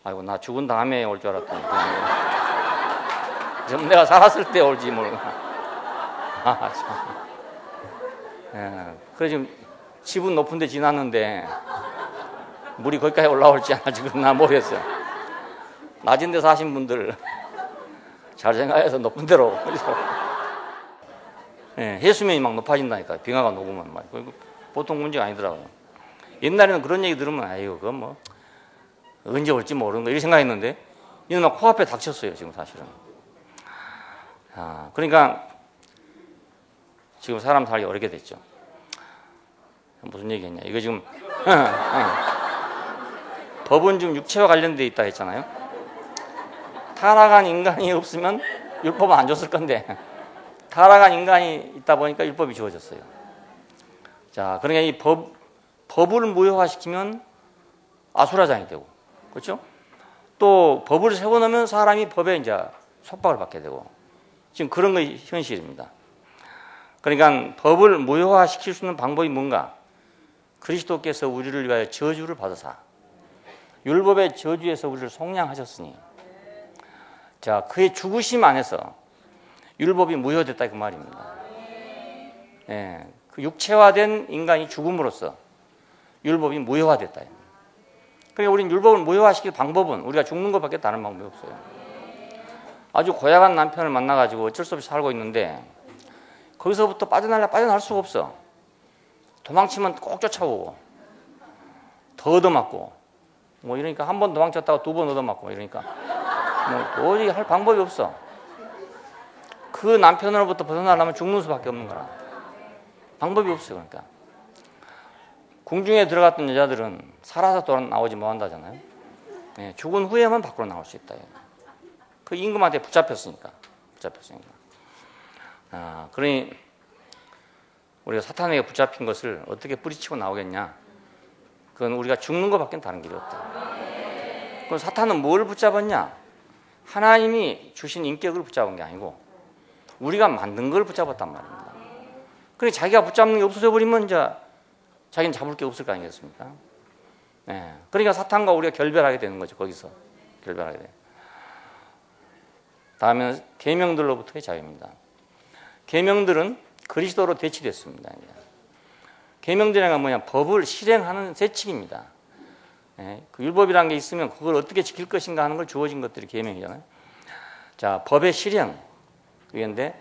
아이고 나 죽은 다음에 올 줄 알았더니 좀 내가 살았을 때 올지 모르고. 예, 그래 지금 지분 높은 데 지났는데 물이 거기까지 올라올지 안 할지 나 모르겠어요. 낮은 데 사신 분들 잘 생각해서 높은 데로. 예, 해수면이 막 높아진다니까. 빙하가 녹으면 막 보통 문제가 아니더라고요. 옛날에는 그런 얘기 들으면 아이고 그건 뭐 언제 올지 모르는 거 이렇게 생각했는데 이는 코앞에 닥쳤어요, 지금 사실은. 그러니까 지금 사람 살기 어렵게 됐죠. 무슨 얘기했냐? 이거 지금 법은 지금 육체와 관련되어 있다 했잖아요. 타락한 인간이 없으면 율법은 안 줬을 건데 타락한 인간이 있다 보니까 율법이 주어졌어요. 자, 그러니까 이 법을 무효화시키면 아수라장이 되고, 그렇죠? 또 법을 세워놓으면 사람이 법에 이제 속박을 받게 되고, 지금 그런 게 현실입니다. 그러니까 법을 무효화시킬 수 있는 방법이 뭔가? 그리스도께서 우리를 위하여 저주를 받으사 율법의 저주에서 우리를 속량하셨으니, 자, 그의 죽으심 안에서 율법이 무효됐다 그 말입니다. 예, 그 육체화된 인간이 죽음으로써 율법이 무효화됐다. 그러니까 우리는 율법을 무효화시킬 방법은 우리가 죽는 것밖에 다른 방법이 없어요. 아주 고약한 남편을 만나가지고 어쩔 수 없이 살고 있는데 거기서부터 빠져날 수가 없어. 도망치면 꼭 쫓아오고 더 얻어맞고 뭐 이러니까 한 번 도망쳤다가 두 번 얻어맞고 이러니까 뭐 도저히 할 방법이 없어. 그 남편으로부터 벗어나려면 죽는 수밖에 없는 거라. 방법이 없어요. 그러니까 궁중에 들어갔던 여자들은 살아서 돌아 나오지 못한다잖아요. 네, 죽은 후에만 밖으로 나올 수 있다. 그 임금한테 붙잡혔으니까. 그러니 우리가 사탄에게 붙잡힌 것을 어떻게 뿌리치고 나오겠냐? 그건 우리가 죽는 것밖에 다른 길이 없다. 그럼 사탄은 뭘 붙잡았냐? 하나님이 주신 인격을 붙잡은 게 아니고 우리가 만든 걸 붙잡았단 말입니다. 그러니 자기가 붙잡는 게 없어져 버리면 이제 자기는 잡을 게 없을 거 아니겠습니까? 네. 그러니까 사탄과 우리가 결별하게 되는 거죠. 거기서 결별하게 돼요. 다음에는 계명들로부터의 자유입니다. 계명들은 그리스도로 대치됐습니다. 계명들이란 건 뭐냐? 법을 실행하는 세칙입니다. 네. 그 율법이라는 게 있으면 그걸 어떻게 지킬 것인가 하는 걸 주어진 것들이 계명이잖아요. 자, 법의 실행. 그런데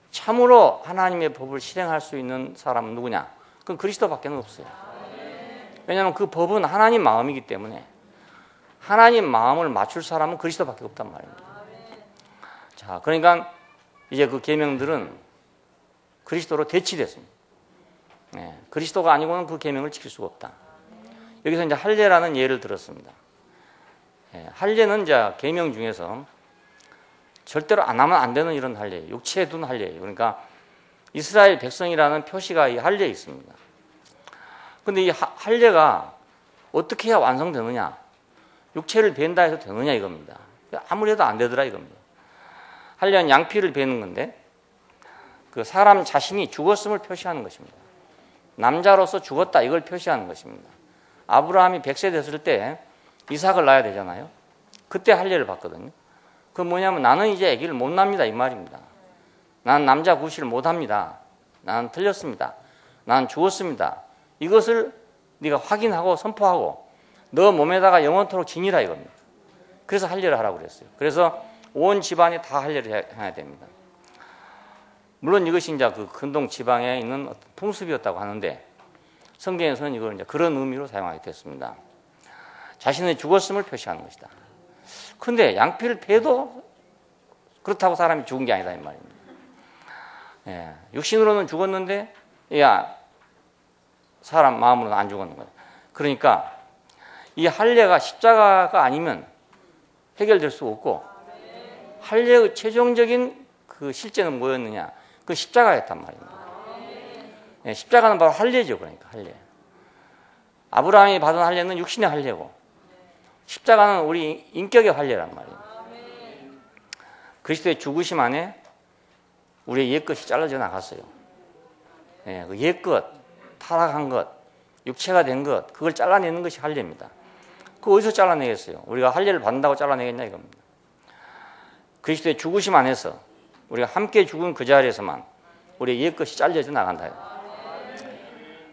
참으로 하나님의 법을 실행할 수 있는 사람은 누구냐? 그건 그리스도밖에 없어요. 왜냐하면 그 법은 하나님 마음이기 때문에 하나님 마음을 맞출 사람은 그리스도밖에 없단 말입니다. 자, 그러니까 이제 그 계명들은 그리스도로 대치됐습니다. 네, 그리스도가 아니고는 그 계명을 지킬 수가 없다. 여기서 이제 할례라는 예를 들었습니다. 네, 할례는 이제 계명 중에서 절대로 안 하면 안 되는 이런 할례, 육체에 둔 할례예요. 그러니까 이스라엘 백성이라는 표시가 이 할례에 있습니다. 그런데 이 할례가 어떻게 해야 완성되느냐? 육체를 벤다 해서 되느냐 이겁니다. 아무리 해도 안 되더라 이겁니다. 할례는 양피를 베는 건데 그 사람 자신이 죽었음을 표시하는 것입니다. 남자로서 죽었다 이걸 표시하는 것입니다. 아브라함이 100세 됐을 때 이삭을 낳아야 되잖아요. 그때 할례를 받거든요. 그건 뭐냐면 나는 이제 아기를 못 납니다 이 말입니다. 나는 남자 구실을 못합니다. 나는 틀렸습니다. 나는 죽었습니다. 이것을 네가 확인하고 선포하고 너 몸에다가 영원토록 지니라 이겁니다. 그래서 할례를 하라고 그랬어요. 그래서 온 집안이 다 할례를 해야 됩니다. 물론 이것이 이제 그 근동 지방에 있는 어떤 풍습이었다고 하는데 성경에서는 이걸 이제 그런 의미로 사용하게 됐습니다. 자신의 죽었음을 표시하는 것이다. 근데 양피를 베도 그렇다고 사람이 죽은 게 아니다 이 말입니다. 예, 육신으로는 죽었는데 야 사람 마음으로는 안 죽었는 거예요. 그러니까 이 할례가 십자가가 아니면 해결될 수 없고 할례의 최종적인 그 실제는 뭐였느냐? 그 십자가였단 말입니다. 예, 십자가는 바로 할례죠. 그러니까 할례. 아브라함이 받은 할례는 육신의 할례고 십자가는 우리 인격의 할례란 말이에요. 그리스도의 죽으심 안에 우리의 옛것이 잘라져 나갔어요. 예, 그 옛것, 타락한 것, 육체가 된 것, 그걸 잘라내는 것이 할례입니다. 그거 어디서 잘라내겠어요? 우리가 할례를 받는다고 잘라내겠냐 이겁니다. 그리스도의 죽으심 안에서 우리가 함께 죽은 그 자리에서만 우리의 옛것이 잘려져 나간다.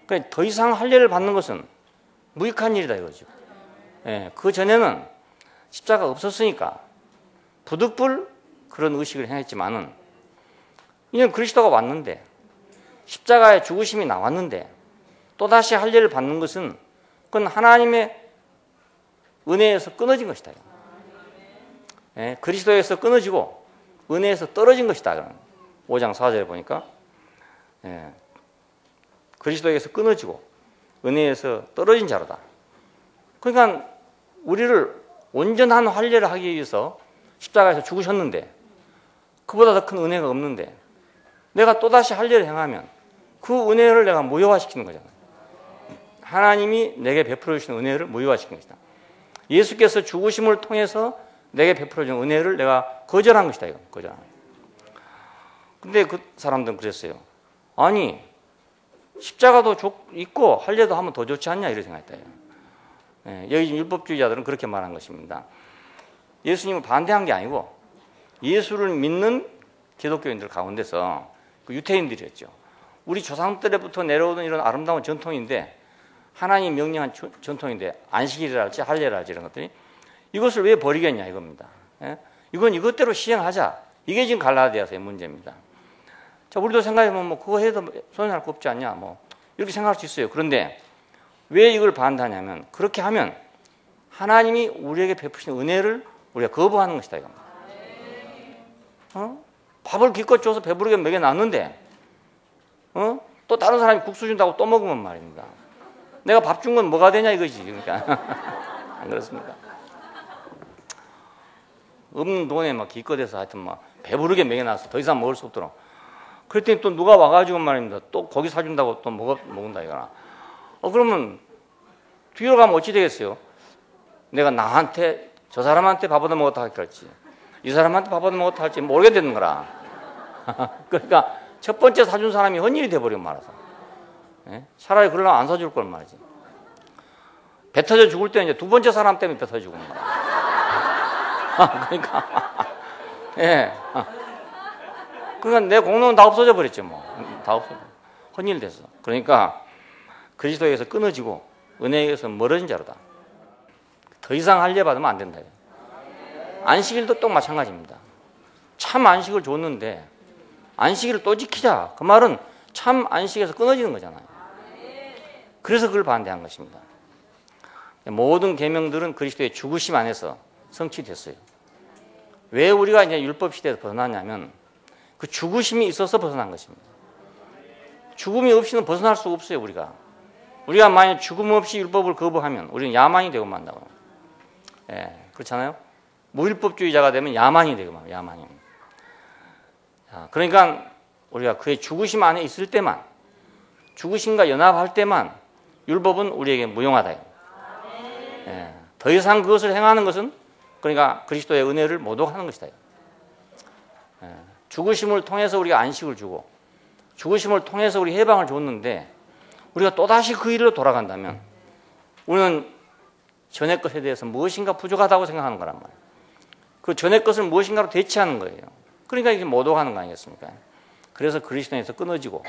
그러니까 더 이상 할례를 받는 것은 무익한 일이다 이거죠. 예, 그 전에는 십자가 없었으니까 부득불 그런 의식을 행했지만은 이제 그리스도가 왔는데 십자가의 죽으심이 나왔는데 또다시 할례를 받는 것은 그건 하나님의 은혜에서 끊어진 것이다. 예, 그리스도에서 끊어지고 은혜에서 떨어진 것이다. 5장 4절에 보니까 예, 그리스도에서 끊어지고 은혜에서 떨어진 자로다. 그러니까 우리를 온전한 할례를 하기 위해서 십자가에서 죽으셨는데 그보다 더 큰 은혜가 없는데 내가 또다시 할례를 행하면 그 은혜를 내가 무효화시키는 거잖아요. 하나님이 내게 베풀어 주신 은혜를 무효화시키는 것이다. 예수께서 죽으심을 통해서 내게 베풀어 준 은혜를 내가 거절한 것이다. 이거 거절한. 근데 그 사람들은 그랬어요. 아니 십자가도 있고 할례도 하면 더 좋지 않냐 이렇게 생각했다. 예, 여기 지금 율법주의자들은 그렇게 말한 것입니다. 예수님을 반대한 게 아니고 예수를 믿는 기독교인들 가운데서 그 유태인들이었죠. 우리 조상 때부터 내려오던 이런 아름다운 전통인데 하나님이 명령한 전통인데 안식일이랄지 할례랄지 이런 것들이 이것을 왜 버리겠냐 이겁니다. 예? 이건 이것대로 시행하자. 이게 지금 갈라디아서의 문제입니다. 자, 우리도 생각해보면 뭐 그거 해도 손해날 거 없지 않냐 뭐 이렇게 생각할 수 있어요. 그런데 왜 이걸 반대하냐면 그렇게 하면 하나님이 우리에게 베푸신 은혜를 우리가 거부하는 것이다 이겁니다. 밥을 기껏 줘서 배부르게 먹여놨는데 또 다른 사람이 국수 준다고 또 먹으면 말입니다. 내가 밥 준 건 뭐가 되냐 이거지. 그러니까 안 그렇습니까? 없는 돈에 막 기껏해서 하여튼 막 배부르게 먹여놨어. 더 이상 먹을 수 없도록. 그랬더니 또 누가 와가지고 말입니다. 또 고기 사준다고 또 먹는다 이거나. 그러면 뒤로 가면 어찌 되겠어요? 내가 나한테 저 사람한테 밥 얻어 먹었다 할지 이 사람한테 밥 얻어 먹었다 할지 모르게 되는 거라. 그러니까 첫 번째 사준 사람이 헛일이 돼버리고 말아서. 예? 차라리 그러려면 안 사줄 걸 말이지. 배 터져 죽을 때 이제 두 번째 사람 때문에 배 터져 죽는 거야. 그러니까 예. 그러니까 내 공로는 다 없어져 버렸죠 뭐. 다 없어져. 헛일 됐어. 그러니까 그리스도에서 끊어지고 은혜에서 멀어진 자로다. 더 이상 할례 받으면 안 된다. 안식일도 또 마찬가지입니다. 참 안식을 줬는데 안식일을 또 지키자. 그 말은 참 안식에서 끊어지는 거잖아요. 그래서 그걸 반대한 것입니다. 모든 계명들은 그리스도의 죽으심 안에서 성취됐어요. 왜 우리가 이제 율법 시대에서 벗어났냐면 그 죽으심이 있어서 벗어난 것입니다. 죽음이 없이는 벗어날 수가 없어요. 우리가 만약 죽음 없이 율법을 거부하면 우리는 야만이 되고 만다고. 예, 그렇잖아요. 무율법주의자가 되면 야만이 되고 만 야만이. 자, 그러니까 우리가 그의 죽으심 안에 있을 때만, 죽으심과 연합할 때만 율법은 우리에게 무용하다. 예, 더 이상 그것을 행하는 것은 그러니까 그리스도의 은혜를 모독하는 것이다. 예, 죽으심을 통해서 우리가 안식을 주고 죽으심을 통해서 우리 해방을 줬는데 우리가 또다시 그 일로 돌아간다면 우리는 전의 것에 대해서 무엇인가 부족하다고 생각하는 거란 말이에요. 그 전의 것을 무엇인가로 대체하는 거예요. 그러니까 이게 모독하는 거 아니겠습니까? 그래서 그리스도에서 끊어지고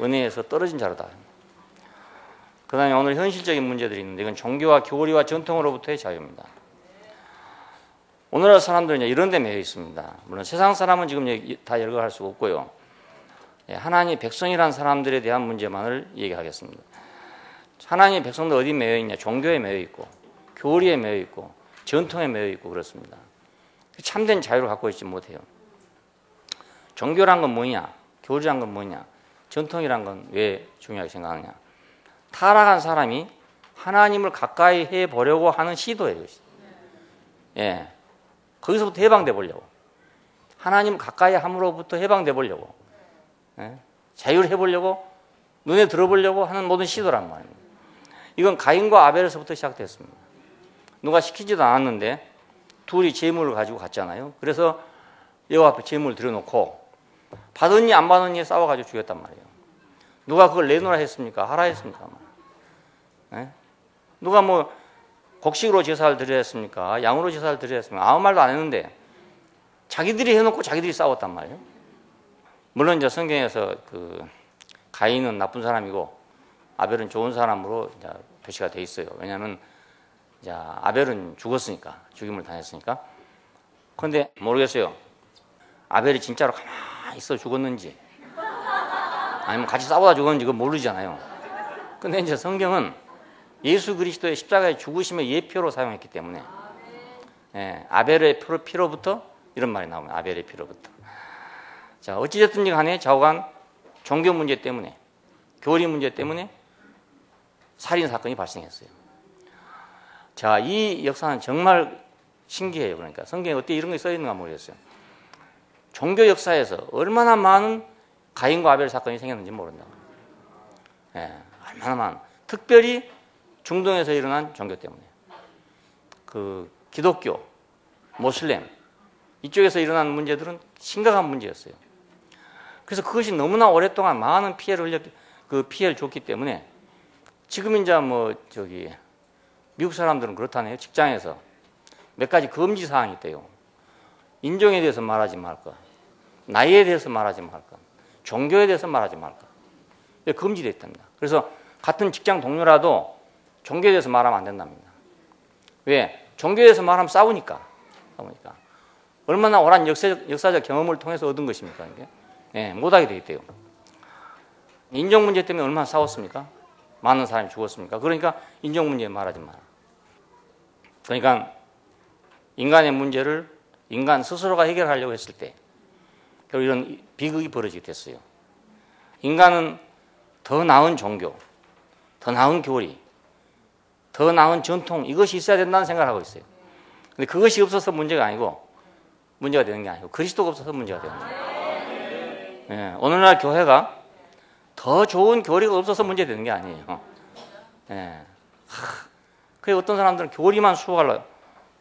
은혜에서 떨어진 자로다. 그 다음에 오늘 현실적인 문제들이 있는데 이건 종교와 교리와 전통으로부터의 자유입니다. 오늘날 사람들은 이런 데 매여 있습니다. 물론 세상 사람은 지금 다 열거할 수가 없고요. 하나님의 백성이라는 사람들에 대한 문제만을 얘기하겠습니다. 하나님의 백성들 어디 매여 있냐? 종교에 매여 있고 교리에 매여 있고 전통에 매여 있고 그렇습니다. 참된 자유를 갖고 있지 못해요. 종교란 건 뭐냐? 교리란 건 뭐냐? 전통이란 건 왜 중요하게 생각하느냐? 타락한 사람이 하나님을 가까이 해보려고 하는 시도예요. 예, 거기서부터 해방돼 보려고. 하나님을 가까이 함으로부터 해방돼 보려고. 예? 자유를 해보려고 눈에 들어보려고 하는 모든 시도란 말입니다. 이건 가인과 아벨에서부터 시작됐습니다. 누가 시키지도 않았는데 둘이 재물을 가지고 갔잖아요. 그래서 여호와 앞에 재물을 들여놓고 받았니 안 받았니 싸워가지고 죽였단 말이에요. 누가 그걸 내놓으라 했습니까? 하라 했습니까? 예? 누가 뭐 곡식으로 제사를 드려야 했습니까? 양으로 제사를 드려야 했습니까? 아무 말도 안 했는데 자기들이 해놓고 자기들이 싸웠단 말이에요. 물론 이제 성경에서 그 가인은 나쁜 사람이고 아벨은 좋은 사람으로 이제 표시가 돼 있어요. 왜냐하면 이제 아벨은 죽었으니까, 죽임을 당했으니까. 그런데 모르겠어요. 아벨이 진짜로 가만히 있어 죽었는지 아니면 같이 싸우다 죽었는지 그건 모르잖아요. 근데 이제 성경은 예수 그리스도의 십자가의 죽으심의 예표로 사용했기 때문에 아벨의 피로부터 이런 말이 나옵니다. 아벨의 피로부터. 자, 어찌됐든지 간에 좌우간 종교 문제 때문에, 교리 문제 때문에 살인 사건이 발생했어요. 자, 이 역사는 정말 신기해요. 그러니까 성경에 어떻게 이런 게 써 있는가 모르겠어요. 종교 역사에서 얼마나 많은 가인과 아벨 사건이 생겼는지 모른다. 얼마나 많은. 특별히 중동에서 일어난 종교 때문에. 그 기독교, 모슬렘 이쪽에서 일어난 문제들은 심각한 문제였어요. 그래서 그것이 너무나 오랫동안 많은 피해를 줬기 때문에 지금 이제 미국 사람들은 그렇다네요. 직장에서 몇 가지 금지 사항이 있대요. 인종에 대해서 말하지 말까, 나이에 대해서 말하지 말까, 종교에 대해서 말하지 말까. 금지되어 있답니다. 그래서 같은 직장 동료라도 종교에 대해서 말하면 안 된답니다. 왜? 종교에 대해서 말하면 싸우니까. 얼마나 오랜 역사적 경험을 통해서 얻은 것입니까? 이게? 못하게 되어 있대요. 인종 문제 때문에 얼마나 싸웠습니까? 많은 사람이 죽었습니까? 그러니까 인종 문제에 말하지 마라. 그러니까 인간의 문제를 인간 스스로가 해결하려고 했을 때 결국 이런 비극이 벌어지게 됐어요. 인간은 더 나은 종교, 더 나은 교리, 더 나은 전통 이것이 있어야 된다는 생각을 하고 있어요. 근데 그것이 없어서 문제가 아니고 문제가 되는 게 아니고 그리스도가 없어서 문제가 되는 거예요. 오늘날 교회가 더 좋은 교리가 없어서 문제되는 게 아니에요. 그래서 어떤 사람들은 교리만 수호하려고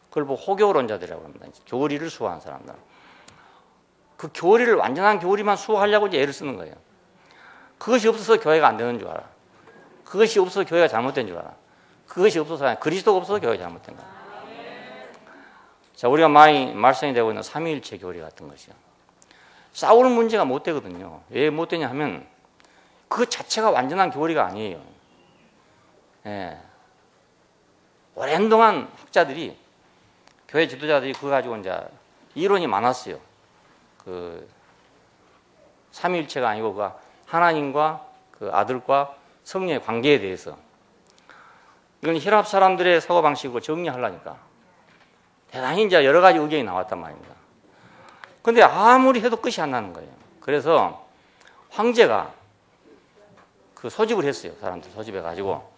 그걸 보고 호교론자들이라고 합니다. 교리를 수호하는 사람들. 그 교리를 완전한 교리만 수호하려고 이제 애를 쓰는 거예요. 그것이 없어서 교회가 안 되는 줄 알아. 그것이 없어서 교회가 잘못된 줄 알아. 그것이 없어서 그리스도가 없어서 교회가 잘못된 거야. 자, 우리가 많이 말씀이 되고 있는 삼위일체 교리 같은 것이요. 싸우는 문제가 못 되거든요. 왜 못 되냐 하면 그 자체가 완전한 교리가 아니에요. 오랜 동안 학자들이 교회 지도자들이 그거 가지고 이제 이론이 많았어요. 그 삼위일체가 아니고 그 하나님과 그 아들과 성령의 관계에 대해서 이건 히랍 사람들의 사고 방식으로 정리하려니까 대단히 이제 여러 가지 의견이 나왔단 말입니다. 그런데 아무리 해도 끝이 안 나는 거예요. 그래서 황제가 그 소집을 했어요. 사람들 소집해 가지고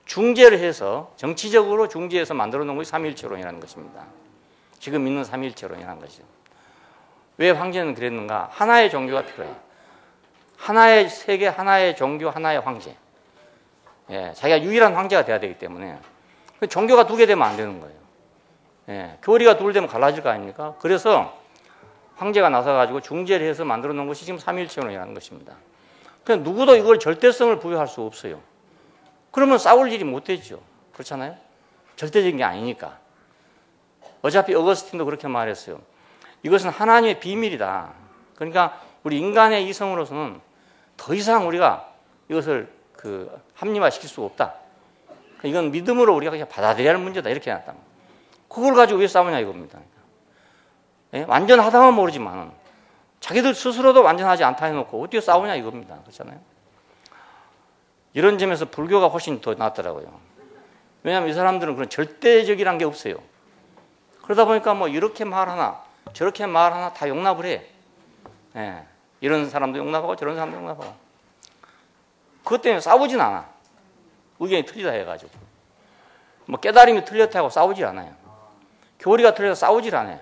중재를 해서 정치적으로 중재해서 만들어 놓은 것이 삼위일체론이라는 것입니다. 지금 믿는 삼위일체론이라는 것이죠. 왜 황제는 그랬는가? 하나의 종교가 필요해요. 하나의 세계, 하나의 종교, 하나의 황제. 자기가 유일한 황제가 돼야 되기 때문에 종교가 두 개 되면 안 되는 거예요. 교리가 둘 되면 갈라질 거 아닙니까? 그래서 황제가 나서가지고 중재를 해서 만들어 놓은 것이 지금 삼위일체론이라는 것입니다. 그냥 누구도 이걸 절대성을 부여할 수 없어요. 그러면 싸울 일이 못 되죠. 그렇잖아요? 절대적인 게 아니니까. 어차피 어거스틴도 그렇게 말했어요. 이것은 하나님의 비밀이다. 그러니까 우리 인간의 이성으로서는 더 이상 우리가 이것을 합리화시킬 수가 없다. 이건 믿음으로 우리가 그냥 받아들여야 할 문제다. 이렇게 해놨다. 그걸 가지고 왜 싸우냐 이겁니다. 완전하다면 모르지만 자기들 스스로도 완전하지 않다 해놓고 어떻게 싸우냐 이겁니다. 그렇잖아요? 이런 점에서 불교가 훨씬 더 낫더라고요. 왜냐하면 이 사람들은 그런 절대적이란 게 없어요. 그러다 보니까 뭐 이렇게 말하나 저렇게 말하나 다 용납을 해. 이런 사람도 용납하고 저런 사람도 용납하고. 그것 때문에 싸우진 않아. 의견이 틀리다 해가지고. 뭐 깨달음이 틀렸다고 싸우질 않아요. 교리가 틀려서 싸우질 않아요.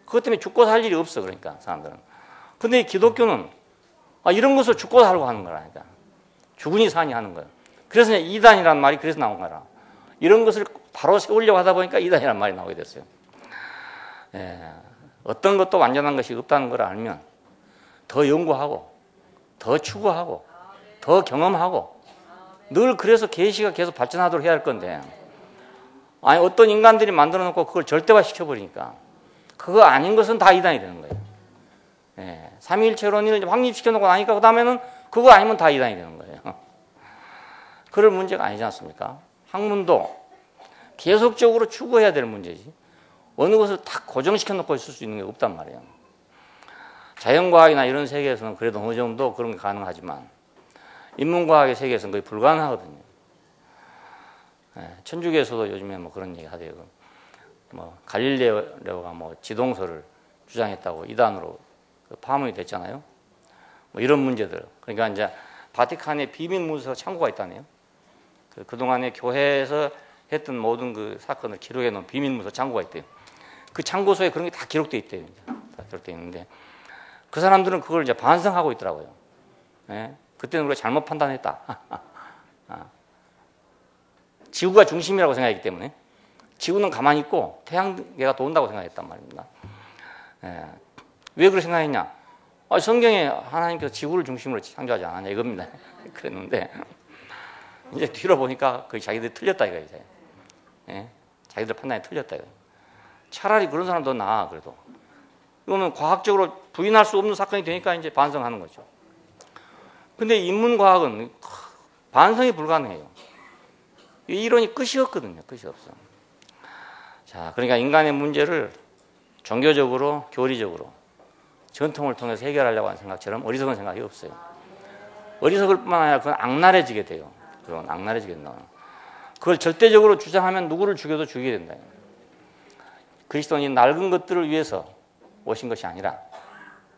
그것 때문에 죽고 살 일이 없어. 그러니까 사람들은. 근데 기독교는 이런 것을 죽고 살고 하는 거라니까. 죽으니 사니 하는 거예요. 그래서 이단이라는 말이 그래서 나온 거라. 이런 것을 바로 세우려고 하다 보니까 이단이라는 말이 나오게 됐어요. 어떤 것도 완전한 것이 없다는 걸 알면 더 연구하고 더 추구하고 더 경험하고 늘 그래서 계시가 계속 발전하도록 해야 할 건데 어떤 인간들이 만들어 놓고 그걸 절대화 시켜버리니까 그거 아닌 것은 다 이단이 되는 거예요. 삼위일체론을 확립시켜 놓고 나니까 그 다음에는 그거 아니면 다 이단이 되는 거예요. 그럴 문제가 아니지 않습니까? 학문도 계속적으로 추구해야 될 문제지 어느 것을 딱 고정시켜 놓고 있을 수 있는 게 없단 말이에요. 자연과학이나 이런 세계에서는 그래도 어느 정도 그런 게 가능하지만 인문과학의 세계에서는 거의 불가능하거든요. 천주교에서도 요즘에 뭐 그런 얘기 하대요. 뭐 갈릴레오가 뭐 지동설을 주장했다고 이단으로 파문이 됐잖아요. 뭐 이런 문제들. 그러니까 이제 바티칸에 비밀 문서 창고가 있다네요. 그동안에 교회에서 했던 모든 그 사건을 기록해 놓은 비밀 문서 창고가 있대요. 그 창고소에 그런 게 다 기록돼 있대요. 다 기록돼 있는데 그 사람들은 그걸 이제 반성하고 있더라고요. 예? 그때는 우리가 잘못 판단했다. 지구가 중심이라고 생각했기 때문에 지구는 가만히 있고 태양계가 돈다고 생각했단 말입니다. 예. 왜 그렇게 생각했냐? 성경에 하나님께서 지구를 중심으로 창조하지 않았냐 이겁니다. 그랬는데 이제 뒤로 보니까 거의 자기들이 틀렸다 이거예요. 예? 자기들 판단이 틀렸다 이거예요. 차라리 그런 사람 더 나아 그래도. 이거는 과학적으로 부인할 수 없는 사건이 되니까 이제 반성하는 거죠. 근데 인문과학은 반성이 불가능해요. 이 이론이 끝이 없거든요. 끝이 없어. 자, 그러니까 인간의 문제를 종교적으로, 교리적으로, 전통을 통해서 해결하려고 하는 생각처럼 어리석은 생각이 없어요. 어리석을 뿐만 아니라 그건 악랄해지게 돼요. 그건 악랄해지게 된다. 그걸 절대적으로 주장하면 누구를 죽여도 죽이게 된다. 그리스도는 낡은 것들을 위해서 오신 것이 아니라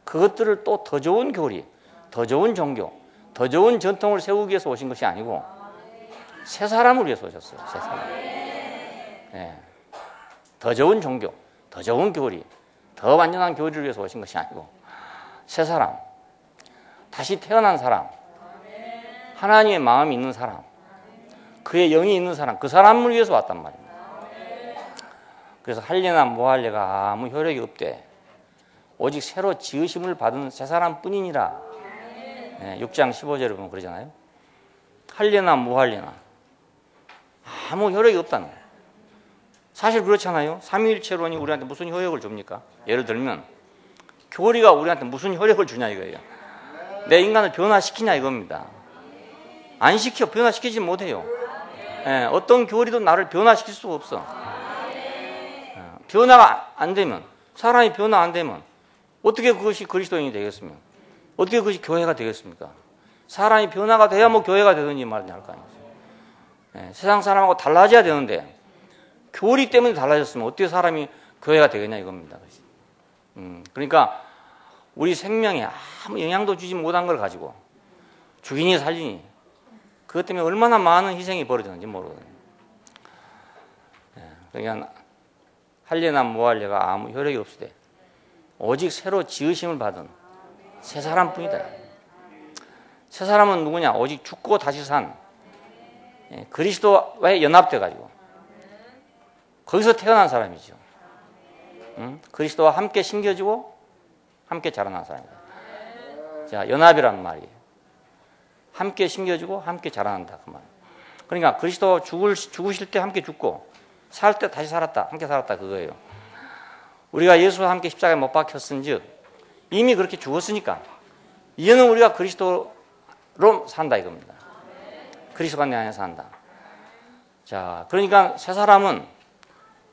그것들을 또 더 좋은 교리, 더 좋은 종교, 더 좋은 전통을 세우기 위해서 오신 것이 아니고 새 사람을 위해서 오셨어요. 새 사람. 네. 더 좋은 종교, 더 좋은 교리, 더 완전한 교리를 위해서 오신 것이 아니고 새 사람, 다시 태어난 사람, 하나님의 마음이 있는 사람, 그의 영이 있는 사람, 그 사람을 위해서 왔단 말입니다. 그래서 할례나 무할례가 아무 효력이 없대. 오직 새로 지으심을 받은 새 사람뿐이니라. 네, 6장 15절에 보면 그러잖아요. 할례나 무할례나 아무 효력이 없다는 거예요. 사실 그렇잖아요. 삼위일체론이 우리한테 무슨 효력을 줍니까? 예를 들면 교리가 우리한테 무슨 효력을 주냐 이거예요. 내 인간을 변화시키냐 이겁니다. 안 시켜. 변화시키지 못해요. 예, 어떤 교리도 나를 변화시킬 수가 없어. 변화가 안 되면, 사람이 변화 안 되면 어떻게 그것이 그리스도인이 되겠습니까? 어떻게 그것이 교회가 되겠습니까? 사람이 변화가 돼야 뭐 교회가 되든지 말든지 할 거 아니에요. 예, 세상 사람하고 달라져야 되는데 교리 때문에 달라졌으면 어떻게 사람이 교회가 되겠냐 이겁니다. 그러니까 우리 생명에 아무 영향도 주지 못한 걸 가지고 죽이니 살리니 그것 때문에 얼마나 많은 희생이 벌어졌는지 모르거든요. 예, 그러니까 할례나 무할례가 아무 효력이 없으되 오직 새로 지으심을 받은 새 사람뿐이다. 새 사람은 누구냐? 오직 죽고 다시 산 그리스도와의 연합돼가지고 거기서 태어난 사람이죠. 그리스도와 함께 심겨지고 함께 자라난 사람이다. 자, 연합이란 말이에요. 함께 심겨지고 함께 자라난다 그 말. 그러니까 그리스도 죽으실 때 함께 죽고 살 때 다시 살았다, 함께 살았다 그거예요. 우리가 예수와 함께 십자가에 못 박혔은즉 이미 그렇게 죽었으니까 이제는 우리가 그리스도로 산다 이겁니다. 그리스도가 내 안에 산다. 자, 그러니까 새 사람은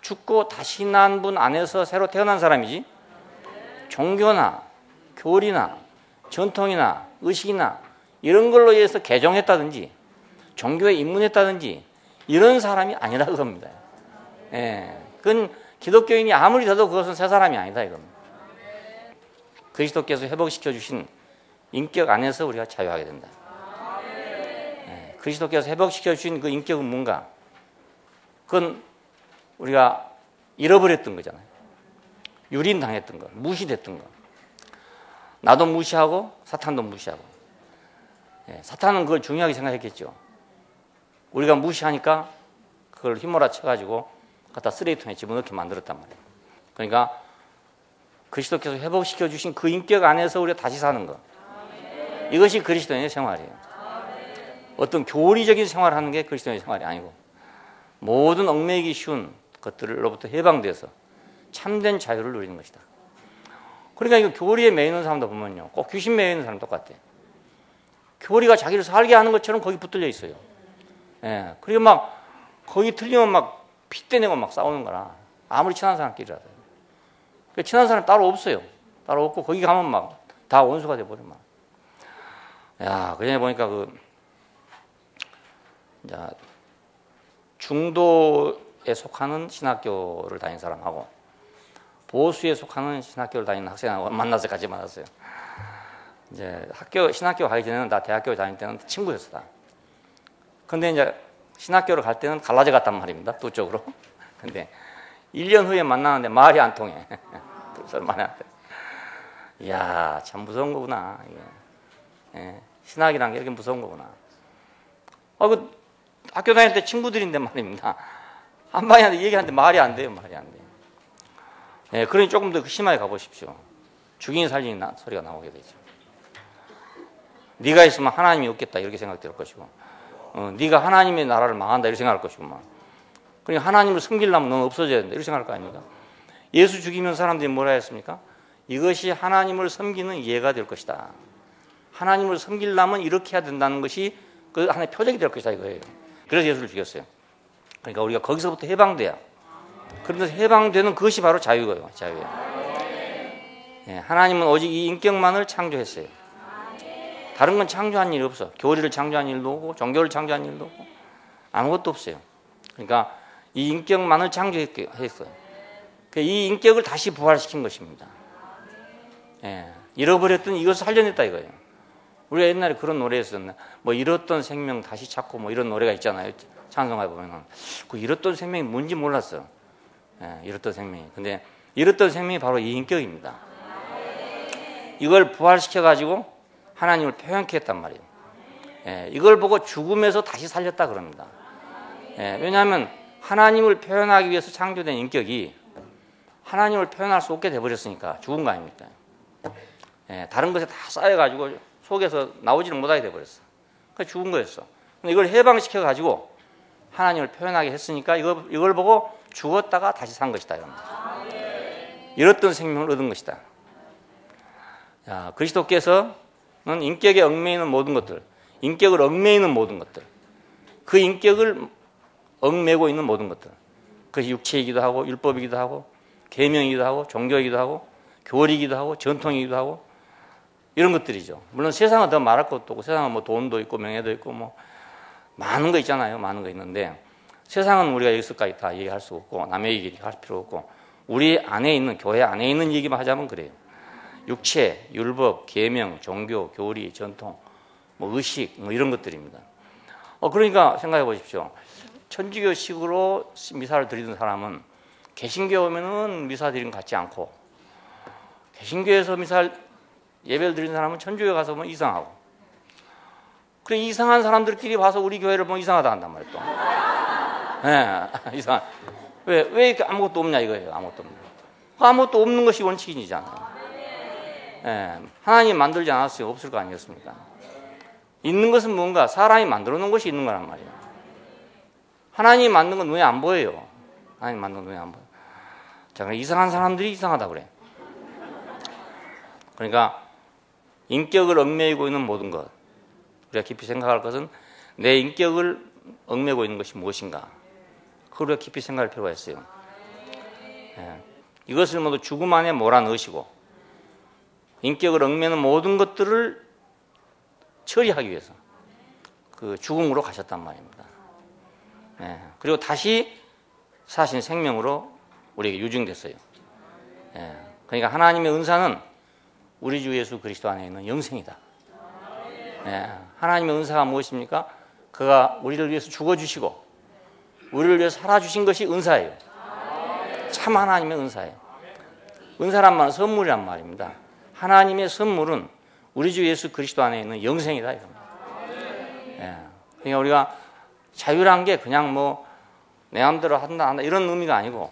죽고 다시 난 분 안에서 새로 태어난 사람이지 종교나 교리나 전통이나 의식이나 이런 걸로 인해서 개종했다든지 종교에 입문했다든지 이런 사람이 아니라 그겁니다. 예, 그건 기독교인이 아무리 돼도 그것은 새 사람이 아니다 이겁니다. 그리스도께서 회복시켜 주신 인격 안에서 우리가 자유하게 된다. 예, 그리스도께서 회복시켜 주신 그 인격은 뭔가? 그건 우리가 잃어버렸던 거잖아요. 유린당했던 거, 무시됐던 거. 나도 무시하고 사탄도 무시하고. 예, 사탄은 그걸 중요하게 생각했겠죠. 우리가 무시하니까 그걸 휘몰아 쳐가지고 갖다 쓰레기통에 집어넣게 만들었단 말이에요. 그러니까 그리스도께서 회복시켜 주신 그 인격 안에서 우리가 다시 사는 것. 이것이 그리스도인의 생활이에요. 어떤 교리적인 생활을 하는 게 그리스도인의 생활이 아니고 모든 얽매이기 쉬운 것들로부터 해방돼서 참된 자유를 누리는 것이다. 그러니까 이거 교리에 매이는 사람도 보면요, 꼭 귀신 매이는 사람 똑같아요. 교리가 자기를 살게 하는 것처럼 거기 붙들려 있어요. 예, 그리고 막 거기 틀리면 막 핏대내고 막 싸우는 거라. 아무리 친한 사람끼리라도. 친한 사람 따로 없어요. 따로 없고 거기 가면 막 다 원수가 돼버려 막. 야, 그전에 보니까 그 중도에 속하는 신학교를 다닌 사람하고 보수에 속하는 신학교를 다니는 학생하고 만나서 같이 만났어요. 이제 신학교 가기 전에는 나 대학교 다닐 때는 친구였어 다. 근데 이제 신학교를 갈 때는 갈라져 갔단 말입니다. 두 쪽으로. 근데 1년 후에 만나는데 말이 안 통해. 둘 만났대. 이야, 참 무서운 거구나. 이게. 예, 신학이란 게 이렇게 무서운 거구나. 학교 다닐 때 친구들인데 말입니다. 한 방에 얘기하는데 말이 안 돼요, 말이 안 돼요. 예, 그러니 조금 더 심하게 가보십시오. 죽이니 살리니 소리가 나오게 되죠. 네가 있으면 하나님이 없겠다 이렇게 생각될 것이고, 네가 하나님의 나라를 망한다 이렇게 생각할 것이고, 그러니까 하나님을 숨기려면 너는 없어져야 된다 이렇게 생각할 거 아닙니까? 예수 죽이면 사람들이 뭐라 했습니까? 이것이 하나님을 섬기는 예가 될 것이다. 하나님을 섬기려면 이렇게 해야 된다는 것이 그 하나의 표적이 될 것이다 이거예요. 그래서 예수를 죽였어요. 그러니까 우리가 거기서부터 해방돼야. 그런데 해방되는 그것이 바로 자유예요. 자유예요. 예, 하나님은 오직 이 인격만을 창조했어요. 다른 건 창조한 일이 없어. 교리를 창조한 일도 없고 종교를 창조한 일도 없고 아무것도 없어요. 그러니까 이 인격만을 창조했어요. 이 인격을 다시 부활시킨 것입니다. 예, 잃어버렸던 이것을 살려냈다 이거예요. 우리가 옛날에 그런 노래였었나? 뭐 잃었던 생명 다시 찾고 뭐 이런 노래가 있잖아요. 찬송가에 보면은 그 잃었던 생명이 뭔지 몰랐어. 예, 잃었던 생명이. 근데 잃었던 생명이 바로 이 인격입니다. 이걸 부활시켜 가지고 하나님을 표현케 했단 말이에요. 예, 이걸 보고 죽음에서 다시 살렸다 그럽니다. 예, 왜냐하면 하나님을 표현하기 위해서 창조된 인격이 하나님을 표현할 수 없게 돼버렸으니까 죽은 거 아닙니까? 예, 다른 것에 다 쌓여가지고 속에서 나오지를 못하게 돼버렸어. 그러니까 죽은 거였어. 근데 이걸 해방시켜가지고 하나님을 표현하게 했으니까 이걸 보고 죽었다가 다시 산 것이다. 이럽니다. 잃었던 생명을 얻은 것이다. 자, 그리스도께서는 인격에 얽매이는 모든 것들, 인격을 얽매이는 모든 것들, 그 인격을 얽매고 있는 모든 것들, 그것이 육체이기도 하고 율법이기도 하고 계명이기도 하고 종교이기도 하고 교리이기도 하고 전통이기도 하고 이런 것들이죠. 물론 세상은 더 말할 것도 없고 세상은 뭐 돈도 있고 명예도 있고 뭐 많은 거 있잖아요. 많은 거 있는데 세상은 우리가 여기서까지 다 얘기할 수 없고 남의 얘기할 필요 없고 우리 안에 있는 교회 안에 있는 얘기만 하자면 그래요. 육체, 율법, 계명, 종교, 교리, 전통, 뭐 의식 뭐 이런 것들입니다. 그러니까 생각해 보십시오. 천주교식으로 미사를 드리는 사람은 개신교 오면은 미사 드리는 것 같지 않고 개신교에서 예배를 드리는 사람은 천주교 가서 보면 이상하고 그래 이상한 사람들끼리 와서 우리 교회를 보면 이상하다 한단 말이에요. 또. 네, 이상. 왜 이렇게 아무것도 없냐 이거예요. 아무것도 없는. 아무것도 없는 것이 원칙이잖아요. 네, 하나님 만들지 않았어요. 없을 거 아니겠습니까? 있는 것은 뭔가 사람이 만들어 놓은 것이 있는 거란 말이에요. 하나님이 만든 건 눈에 안 보여요. 하나님 만든 건 눈에 안 보여. 자, 이상한 사람들이 이상하다 그래. 그러니까 인격을 얽매이고 있는 모든 것, 우리가 깊이 생각할 것은 내 인격을 얽매고 있는 것이 무엇인가, 그걸 우리가 깊이 생각할 필요가 있어요. 예. 이것을 모두 죽음 안에 몰아넣으시고 인격을 얽매는 모든 것들을 처리하기 위해서 그 죽음으로 가셨단 말입니다. 예. 그리고 다시 사신 생명으로 우리에게 유증됐어요. 예. 그러니까 하나님의 은사는 우리 주 예수 그리스도 안에 있는 영생이다. 예, 하나님의 은사가 무엇입니까? 그가 우리를 위해서 죽어주시고 우리를 위해서 살아주신 것이 은사예요. 참 하나님의 은사예요. 은사란 말은 선물이란 말입니다. 하나님의 선물은 우리 주 예수 그리스도 안에 있는 영생이다. 이겁니다. 예, 그러니까 우리가 자유란 게 그냥 뭐 내 마음대로 한다 이런 의미가 아니고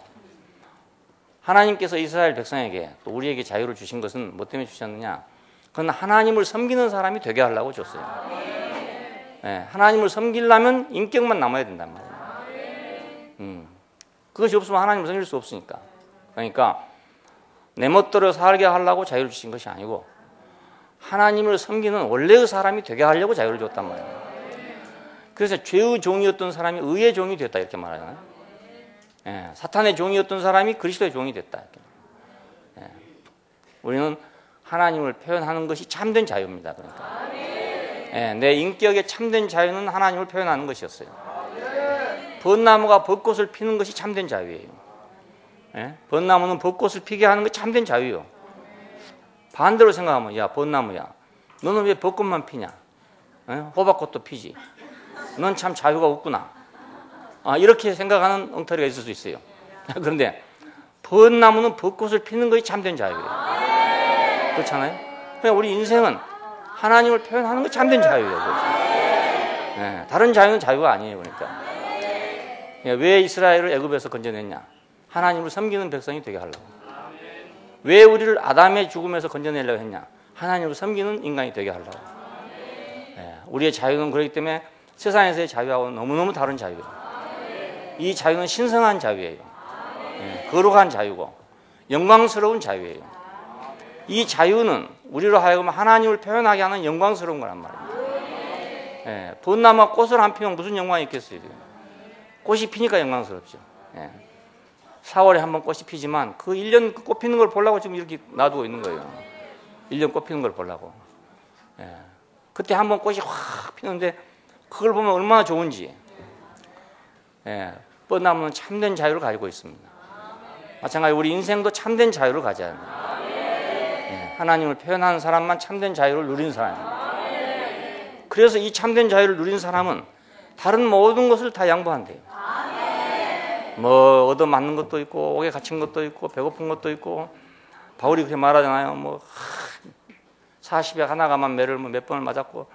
하나님께서 이스라엘 백성에게 또 우리에게 자유를 주신 것은 뭐 때문에 주셨느냐? 그건 하나님을 섬기는 사람이 되게 하려고 줬어요. 네, 하나님을 섬기려면 인격만 남아야 된단 말이에요. 그것이 없으면 하나님을 섬길 수 없으니까. 그러니까 내 멋대로 살게 하려고 자유를 주신 것이 아니고 하나님을 섬기는 원래의 사람이 되게 하려고 자유를 줬단 말이에요. 그래서 죄의 종이었던 사람이 의의 종이 됐다 이렇게 말하잖아요. 예, 사탄의 종이었던 사람이 그리스도의 종이 됐다. 예, 우리는 하나님을 표현하는 것이 참된 자유입니다. 그러니까 예, 내 인격의 참된 자유는 하나님을 표현하는 것이었어요. 벚나무가 벚꽃을 피는 것이 참된 자유예요. 예? 벚나무는 벚꽃을 피게 하는 것이 참된 자유예요. 반대로 생각하면 야 벚나무야 너는 왜 벚꽃만 피냐? 예? 호박꽃도 피지. 넌 참 자유가 없구나. 이렇게 생각하는 엉터리가 있을 수 있어요. 그런데 벚나무는 벚꽃을 피는 것이 참된 자유예요. 그렇잖아요? 그냥 우리 인생은 하나님을 표현하는 것이 참된 자유예요. 예, 다른 자유는 자유가 아니에요. 그러니까 왜 이스라엘을 애굽에서 건져냈냐? 하나님을 섬기는 백성이 되게 하려고. 왜 우리를 아담의 죽음에서 건져내려고 했냐? 하나님을 섬기는 인간이 되게 하려고. 예, 우리의 자유는 그렇기 때문에 세상에서의 자유하고는 너무너무 다른 자유예요. 이 자유는 신성한 자유예요. 예, 거룩한 자유고 영광스러운 자유예요. 이 자유는 우리로 하여금 하나님을 표현하게 하는 영광스러운 거란 말입니다. 예, 벚나무가 꽃을 안 피면 무슨 영광이 있겠어요? 꽃이 피니까 영광스럽죠. 예. 4월에 한 번 꽃이 피지만 그 1년 꽃 피는 걸 보려고 지금 이렇게 놔두고 있는 거예요. 1년 꽃 피는 걸 보려고. 예. 그때 한 번 꽃이 확 피는데 그걸 보면 얼마나 좋은지. 예. 벚나무는 참된 자유를 가지고 있습니다. 마찬가지로 우리 인생도 참된 자유를 가져야 합니다. 예. 하나님을 표현하는 사람만 참된 자유를 누린 사람입니다. 그래서 이 참된 자유를 누린 사람은 다른 모든 것을 다 양보한대요. 뭐 얻어맞는 것도 있고 옥에 갇힌 것도 있고 배고픈 것도 있고 바울이 그렇게 말하잖아요. 뭐 40에 하나가만 매를 뭐 몇 번을 맞았고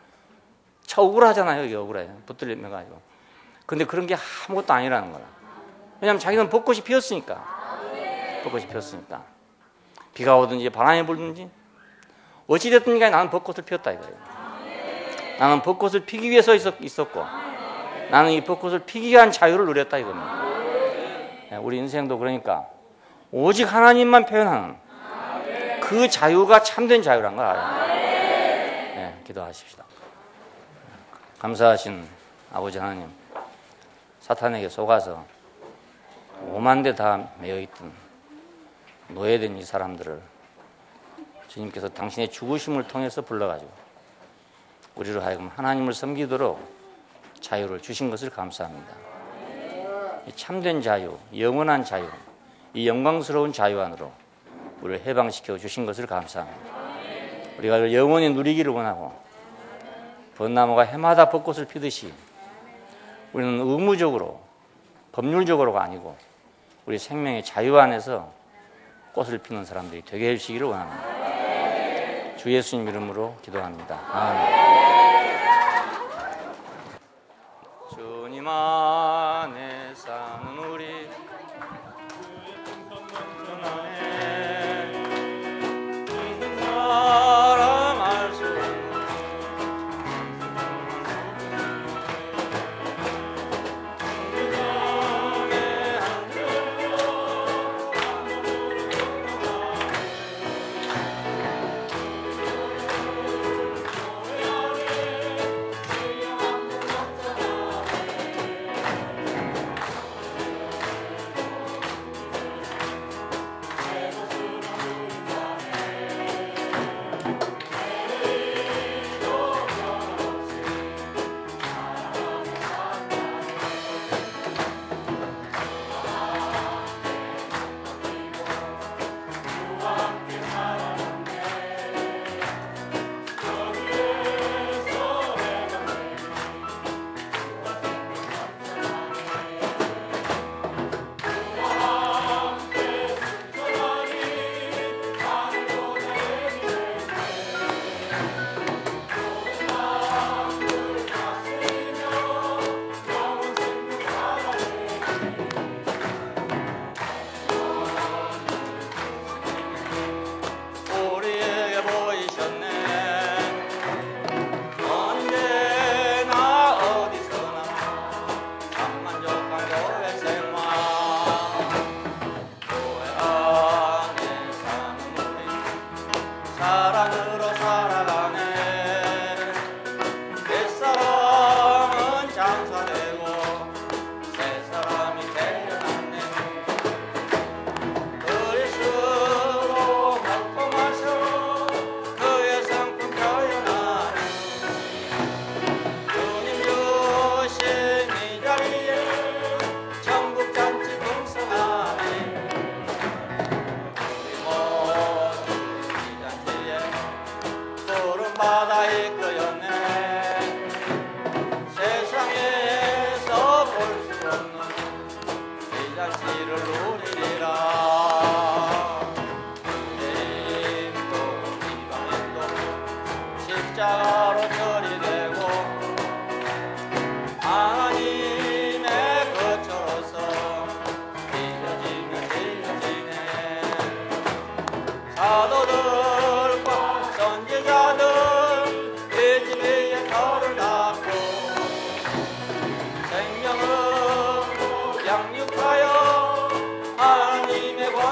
참 억울하잖아요. 이게 억울해요. 붙들려 가지고. 근데 그런 게 아무것도 아니라는 거라. 왜냐하면 자기는 벚꽃이 피었으니까. 벚꽃이 피었으니까. 비가 오든지 바람이 불든지 어찌됐든 간에 나는 벚꽃을 피웠다 이거예요. 나는 벚꽃을 피기 위해서 있었고 나는 이 벚꽃을 피기 위한 자유를 누렸다 이겁니다. 우리 인생도 그러니까 오직 하나님만 표현하는 그 자유가 참된 자유란 걸 알아야 합니다. 네, 기도하십시다. 감사하신 아버지 하나님, 사탄에게 속아서 오만 대 다 매여있던 노예된 이 사람들을 주님께서 당신의 죽으심을 통해서 불러가지고 우리로 하여금 하나님을 섬기도록 자유를 주신 것을 감사합니다. 이 참된 자유, 영원한 자유, 이 영광스러운 자유 안으로 우리를 해방시켜 주신 것을 감사합니다. 우리가 영원히 누리기를 원하고 벚나무가 해마다 벚꽃을 피듯이 우리는 의무적으로 법률적으로가 아니고 우리 생명의 자유 안에서 꽃을 피는 사람들이 되게 해주시기를 원합니다. 주 예수님 이름으로 기도합니다. 아멘. 주님 안에 사는 우리 사람 알 수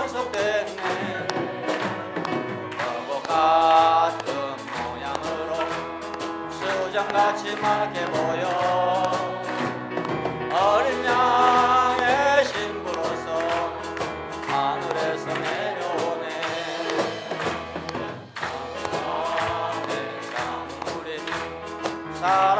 구속됐네. 거북 같은 모양으로 수정같이 맑게 보여 어린 양의 신부로서 하늘에서 내려오네. 세상 우리 사랑